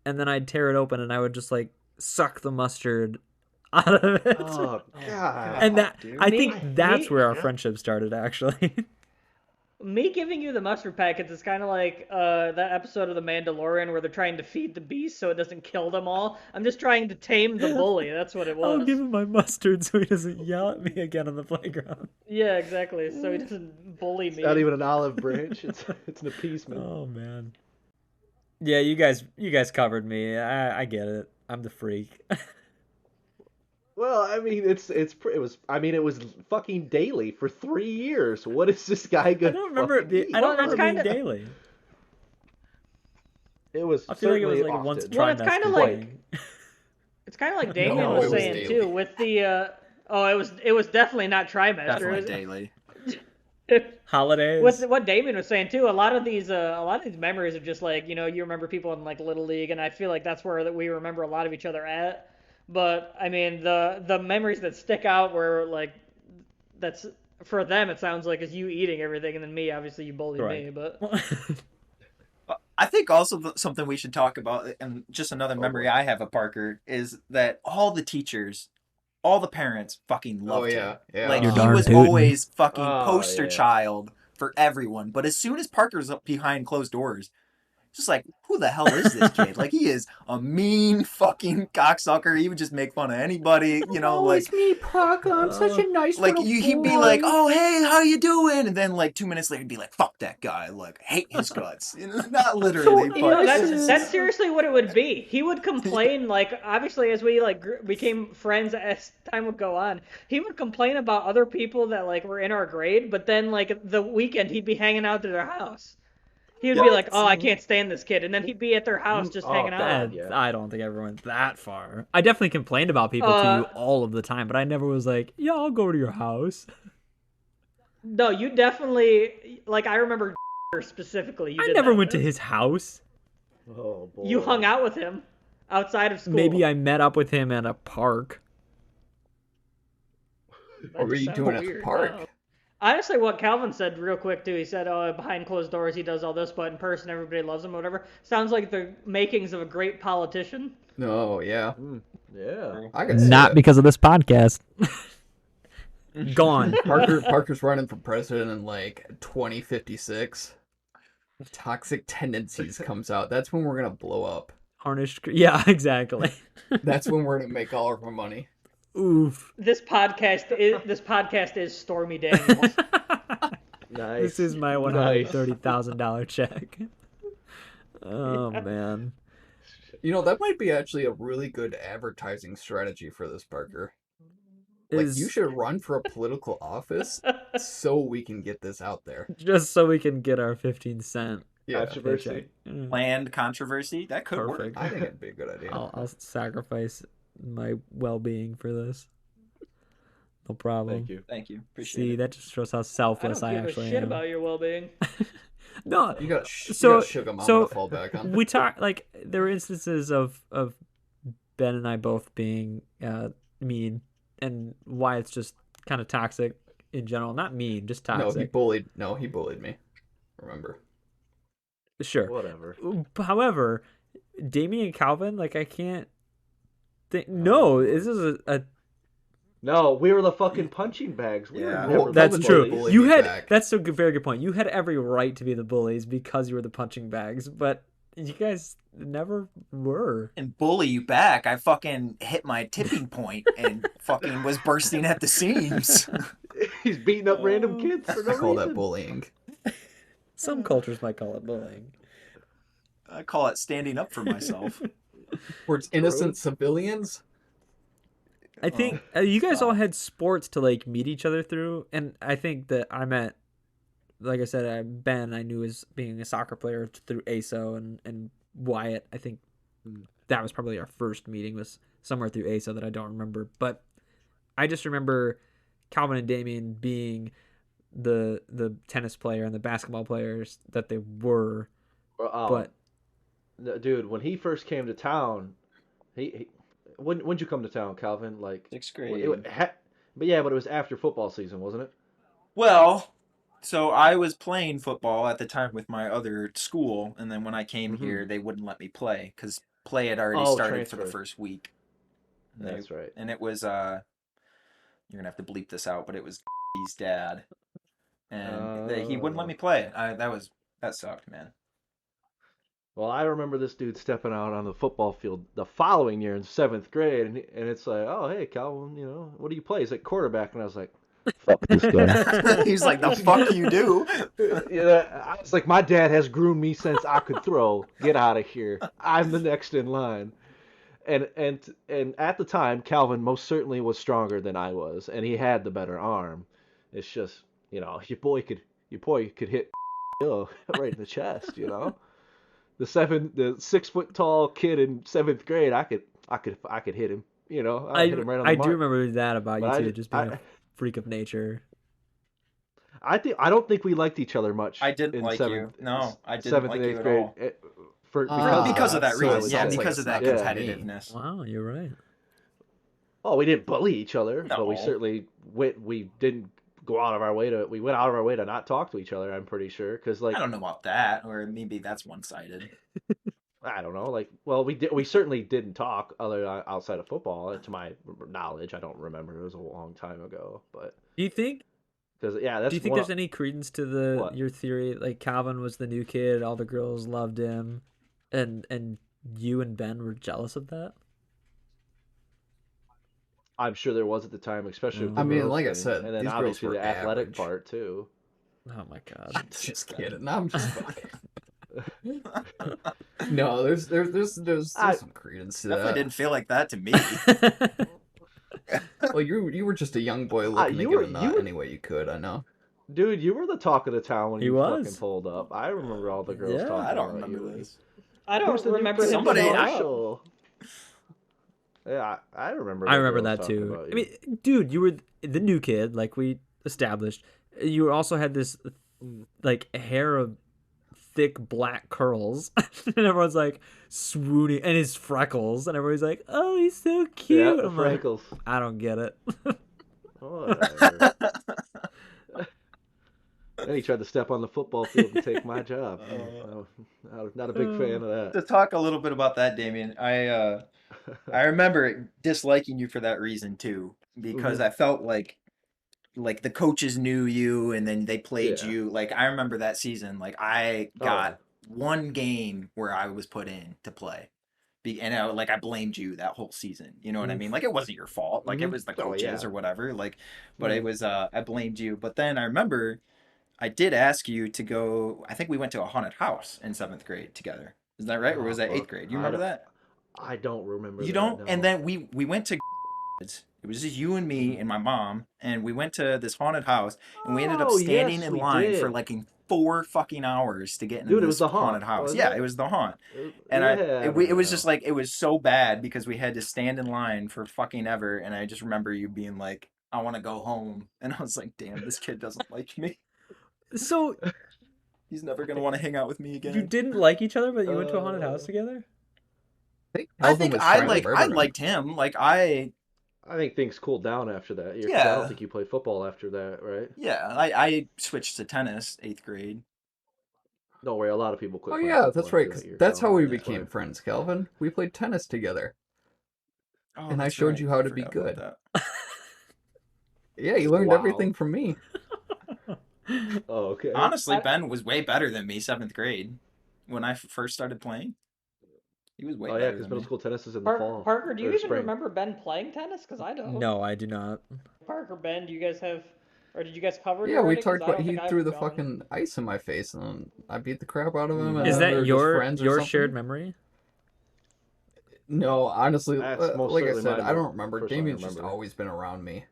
and then I'd tear it open, and I would just like suck the mustard out of it. Oh God. And that dude. I think that's where our friendship started, actually. Me giving you the mustard packets is kind of like that episode of The Mandalorian where they're trying to feed the beast so it doesn't kill them all. I'm just trying to tame the bully. That's what it was. I'll give him my mustard so he doesn't yell at me again on the playground. Yeah, exactly. So he doesn't bully me. It's not even an olive branch. It's an appeasement. Oh man. Yeah, you guys covered me. I get it. I'm the freak. Well, I mean, it was fucking daily for 3 years. What is this guy I gonna? don't remember it being. I don't remember being daily. It was. I feel like it was like often. once a trimester. Well, it's kind of like Damien was saying daily. too with the. It was definitely not trimester. Definitely daily. Holidays. With what Damien was saying too, a lot of these memories are just like, you remember people in like Little League, and I feel like that's where we remember a lot of each other at. But I mean, the memories that stick out were like, that's for them. It sounds like is you eating everything, and then me, obviously, you bullied me. But I think also something we should talk about, and just another memory I have of Parker, is that all the teachers, all the parents fucking loved him. Yeah. Like, You're he darn was tootin'. always fucking poster child for everyone. But as soon as Parker's up behind closed doors, it's just like, who the hell is this kid? Like, he is a mean fucking cocksucker. He would just make fun of anybody, It's me, Parker. I'm such a nice like little he'd be boy. like, "Oh, hey, how you doing?" And then like 2 minutes later, he'd be like, "Fuck that guy!" Like, hate his guts. Not literally, but that's seriously what it would be. He would complain, like, obviously as we like became friends as time would go on, he would complain about other people that like were in our grade, but then like the weekend he'd be hanging out at their house. He would be like, "Oh, I can't stand this kid," and then he'd be at their house just hanging out. I don't think I ever went that far. I definitely complained about people to you all of the time, but I never was like, "Yeah, I'll go to your house." No, you definitely like. I remember specifically. I never went to his house. Oh boy. You hung out with him outside of school. Maybe I met up with him at a park. What were you doing at the park? Honestly, what Calvin said real quick too, he said, "Oh, behind closed doors he does all this, but in person everybody loves him, or whatever." Sounds like the makings of a great politician. Oh yeah. Yeah. I can see Not it. because of this podcast. Gone. Parker's running for president in like 2056. Toxic Tendencies comes out. That's when we're gonna blow up. Harnished. Yeah, exactly. That's when we're gonna make all of our money. Oof. This podcast is Stormy Daniels. Nice. This is my $130,000 check. Oh man. That might be actually a really good advertising strategy for this, Parker. Like, you should run for a political office so we can get this out there. Just so we can get our 15 cent Controversy. Planned controversy. That could work. Perfect. I think it'd be a good idea. I'll sacrifice my well-being for this. No problem. Thank you. Appreciate See, it. that just shows how selfless I I don't give actually a shit am. about your well-being. No, You got Sugar Mama to fall back on. we talk like there were instances of Ben and I both being mean, and why it's just kind of toxic in general. Not mean, just toxic. He bullied me. Remember. Sure. Whatever. However, Damien and Calvin, like I can't think. No, this is a No, we were the fucking punching bags. We were never that's the true. bullies. You had that's a very good point. You had every right to be the bullies because you were the punching bags, but you guys never were. And bully you back. I fucking hit my tipping point and fucking was bursting at the seams. He's beating up random kids for no reason. Call that bullying. Some cultures might call it bullying. I call it standing up for myself. Towards innocent civilians? I think you guys all had sports to like meet each other through, and I think that I met, like I said, Ben I knew as being a soccer player through ASO, and Wyatt. I think that was probably our first meeting, was somewhere through ASO that I don't remember, but I just remember Calvin and Damien being the tennis player and the basketball players that they were. But dude, when he first came to town, he when'd you come to town, Calvin? Like 6th grade. But it was after football season, wasn't it? Well, so I was playing football at the time with my other school, and then when I came here, they wouldn't let me play because play had already started for the first week. That's right. And it was you're gonna have to bleep this out, but it was his dad, and he wouldn't let me play. That sucked, man. Well, I remember this dude stepping out on the football field the following year in 7th grade, and it's like, oh, hey, Calvin, what do you play? He's like quarterback, and I was like, fuck this guy. He's like, the fuck you do? I was like, my dad has groomed me since I could throw. Get out of here. I'm the next in line. And at the time, Calvin most certainly was stronger than I was, and he had the better arm. It's just, your boy could hit right in the chest, The 6 foot tall kid in 7th grade, I could hit him. I hit him right on the mark. I do remember that about you too, just being a freak of nature. I don't think we liked each other much. I didn't like you. No, I didn't like you at all. Because of that reason. Yeah, because of that competitiveness. Wow, you're right. Oh, we didn't bully each other, but we certainly we didn't go out of our way to. We went out of our way to not talk to each other. I'm pretty sure, because I don't know about that, or maybe that's one-sided. I don't know. We certainly didn't talk outside of football, to my knowledge. I don't remember. It was a long time ago, but. Do you think? Because do you think there's any credence to your theory? Like Calvin was the new kid, all the girls loved him, and you and Ben were jealous of that? I'm sure there was at the time, especially. I mean, like I said, and then obviously the athletic part too. Oh my god! Just kidding. I'm just fucking. No, there's some credence to that. Definitely didn't feel like that to me. Well, you were just a young boy looking to get a nut any way you could. I know. Dude, you were the talk of the town when you fucking pulled up. I remember all the girls talking about you. I don't remember this. I don't remember somebody. Yeah, I remember. I remember that too. I mean, dude, you were the new kid, like we established. You also had this like hair of thick black curls, and everyone's like swooning, and his freckles, and everybody's like, "Oh, he's so cute." Yeah, the freckles. Like, I don't get it. Whatever. Then he tried to step on the football field and take my job. Not a big fan of that. To talk a little bit about that, Damien, I remember disliking you for that reason too, because I felt like the coaches knew you and then they played you. Like I remember that season, like I got one game where I was put in to play. And I blamed you that whole season. You know what I mean? Like it wasn't your fault. Like it was the coaches or whatever. Like, but it was I blamed you. But then I remember I did ask you to go. I think we went to a haunted house in 7th grade together. Is that right? Or was that 8th grade? You remember that? I don't remember. You don't? No. And then we went to. It was just you and me and my mom, and we went to this haunted house, and we ended up standing in line for like 4 fucking hours to get into this haunted house. Yeah, it was the haunt. And it was just like, it was so bad because we had to stand in line for fucking ever, and I just remember you being like, I want to go home. And I was like, damn, this kid doesn't like me. So he's never going to want to hang out with me again. You didn't like each other, but you went to a haunted house together? I think I liked him. Like I think things cooled down after that. I don't think you played football after that, right? Yeah, I switched to tennis 8th grade. Don't worry, a lot of people quit. Oh playing yeah, football that's right. after 'Cause that year, that's how we Calvin. became friends, Calvin. We played tennis together, Oh, and I that's showed right. you how I to be forgot about good. that. Yeah, you learned Wow. everything from me. Oh, okay. Honestly, Ben was way better than me 7th grade when I first started playing. He was way Oh yeah, better because than middle me. school tennis is in the fall Parker, do you or even spring. remember Ben playing tennis? Because I don't. No, I do not. Parker, Ben, do you guys have, or did you guys cover it Yeah, we already? Because talked I about don't he think threw I've the gone. fucking ice in my face, and then I beat the crap out of him, and Is then we that were just your friends or something. shared memory? No, honestly, That's most like I certainly said, my I don't remember. first one I Damien's just remember. always been around me.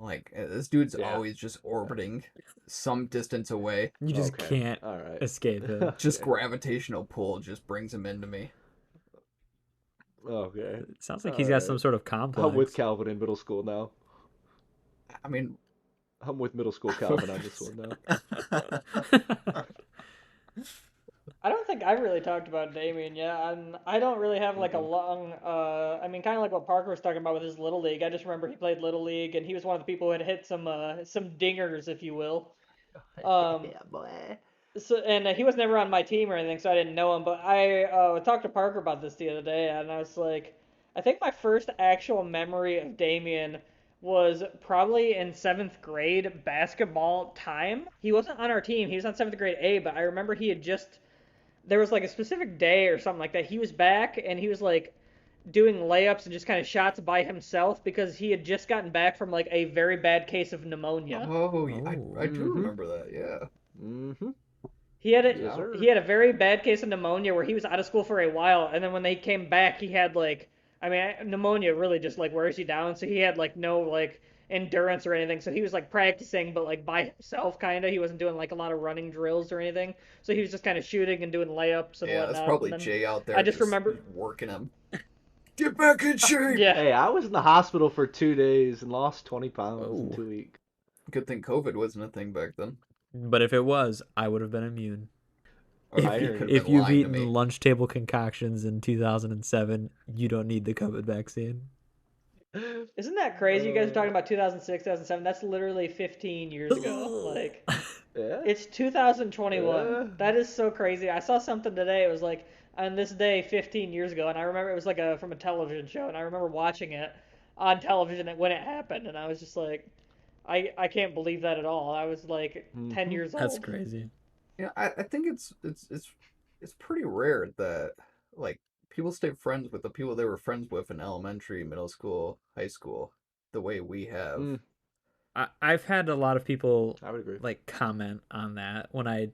Like this dude's Yeah. always just orbiting some distance away. You just Okay. can't All right. escape him. Just gravitational pull just brings him into me. Okay. It sounds like he's got some sort of complex. I'm with Calvin in middle school now. I mean, I'm with middle school Calvin on this one now. I don't think I've really talked about Damien yet. I don't really have like a long. I mean, kind of like what Parker was talking about with his little league. I just remember he played little league, and he was one of the people who had hit some dingers, if you will. Yeah, boy. So and he was never on my team or anything, so I didn't know him. But I talked to Parker about this the other day, and I was like, I think my first actual memory of Damien was probably in 7th grade basketball time. He wasn't on our team; he was on 7th grade A. But I remember he had just there was like a specific day or something like that. He was back and he was like doing layups and just kind of shots by himself because he had just gotten back from like a very bad case of pneumonia. oh, I do remember that. Yeah. Mm-hmm. He had Yes, sir. he had a very bad case of pneumonia where he was out of school for a while, and then when they came back, he had like, I mean, pneumonia really just like wears you down, so he had like no like endurance or anything. So he was like practicing, but like by himself, kind of. He wasn't doing like a lot of running drills or anything. So he was just kind of shooting and doing layups and Yeah, whatnot. that's probably and then Jay out there. I just remember working him. Get back in shape. Yeah. Hey, I was in the hospital for 2 days and lost 20 pounds in Oh. 2 weeks. Good thing COVID wasn't a thing back then. But if it was, I would have been immune. Or I he heard could have If been you've lying to eaten me. lunch table concoctions in 2007, you don't need the COVID vaccine. Isn't that crazy? You guys are talking about 2006, 2007. That's literally 15 years ago. Like, Yeah. it's 2021. Yeah. That is so crazy. I saw something today. It was like on this day 15 years ago, and I remember it was like from a television show, and I remember watching it on television when it happened, and I was just like, I can't believe that at all. I was like 10 years old. That's crazy. Yeah, I think it's pretty rare that like people stay friends with the people they were friends with in elementary, middle school, high school, the way we have. I've had a lot of people I would agree. like comment on that when I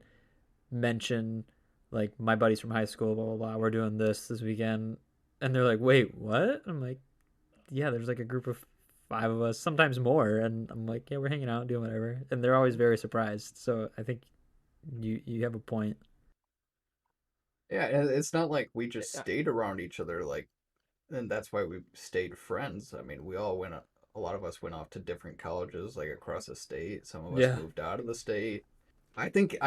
mention like my buddies from high school, blah blah blah. We're doing this weekend, and they're like, "Wait, what?" I'm like, "Yeah, there's like a group of 5 of us, sometimes more," and I'm like, "Yeah, we're hanging out, doing whatever," and they're always very surprised. So I think you have a point. Yeah, and it's not like we just stayed around each other, like, and that's why we stayed friends. I mean, we all a lot of us went off to different colleges, like across the state. Some of us moved out of the state. I think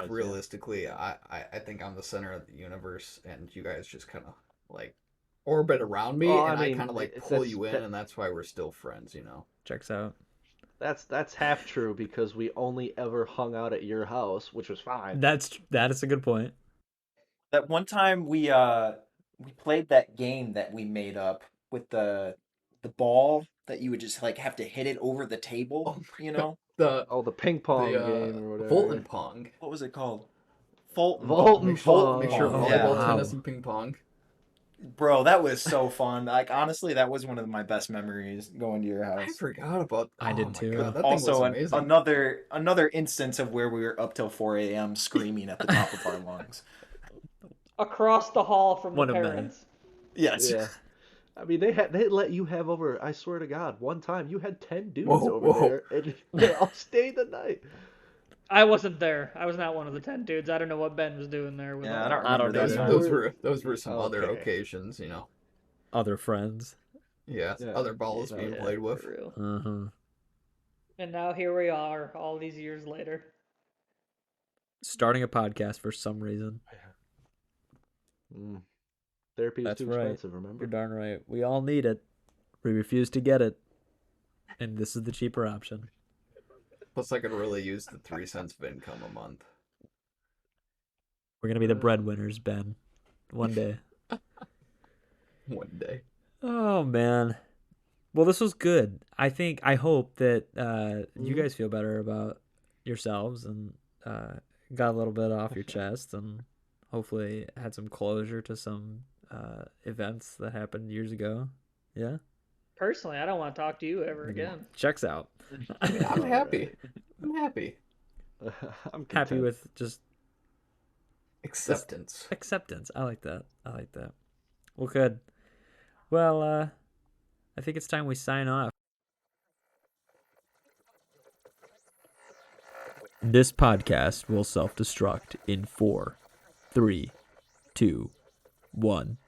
realistically, I think I'm the center of the universe, and you guys just kind of like orbit around me, and I kind of like pull you in, and that's why we're still friends, you know. Checks out. That's half true because we only ever hung out at your house, which was fine. That is a good point. That one time we played that game that we made up with the ball that you would just like have to hit it over the table, you know? The ping pong game or whatever. Fulton Pong. What was it called? Fulton Pong. Make sure volleyball, tennis, and ping pong. Bro, that was so fun. Like honestly, that was one of my best memories going to your house. I forgot about. I did too. God, that Also, thing was amazing. another instance of where we were up till 4 a.m. screaming at the top of our lungs. Across the hall from One the of many. parents. Yes. Yeah. I mean, they let you have over. I swear to God, one time you had 10 dudes over there, and they all stayed the night. I wasn't there. I was not one of the 10 dudes. I don't know what Ben was doing there. With Yeah, all I don't I don't remember know. Those were some other occasions, you know. Other friends. Yeah, other balls being played with. For real. Uh-huh. And now here we are, all these years later. Starting a podcast for some reason. Therapy is That's too right. expensive, remember? You're darn right. We all need it. We refuse to get it. And this is the cheaper option. Plus, I could really use the 3 cents of income a month. We're going to be the breadwinners, Ben. One day. One day. Oh, man. Well, this was good. I hope that you guys feel better about yourselves and got a little bit off your chest and hopefully had some closure to some events that happened years ago. Yeah? Personally, I don't want to talk to you ever again. Checks out. I mean, I'm happy. I'm happy. I'm happy with just acceptance. Acceptance. I like that. Well, good. Well, I think it's time we sign off. This podcast will self-destruct in 4, 3, 2, 1.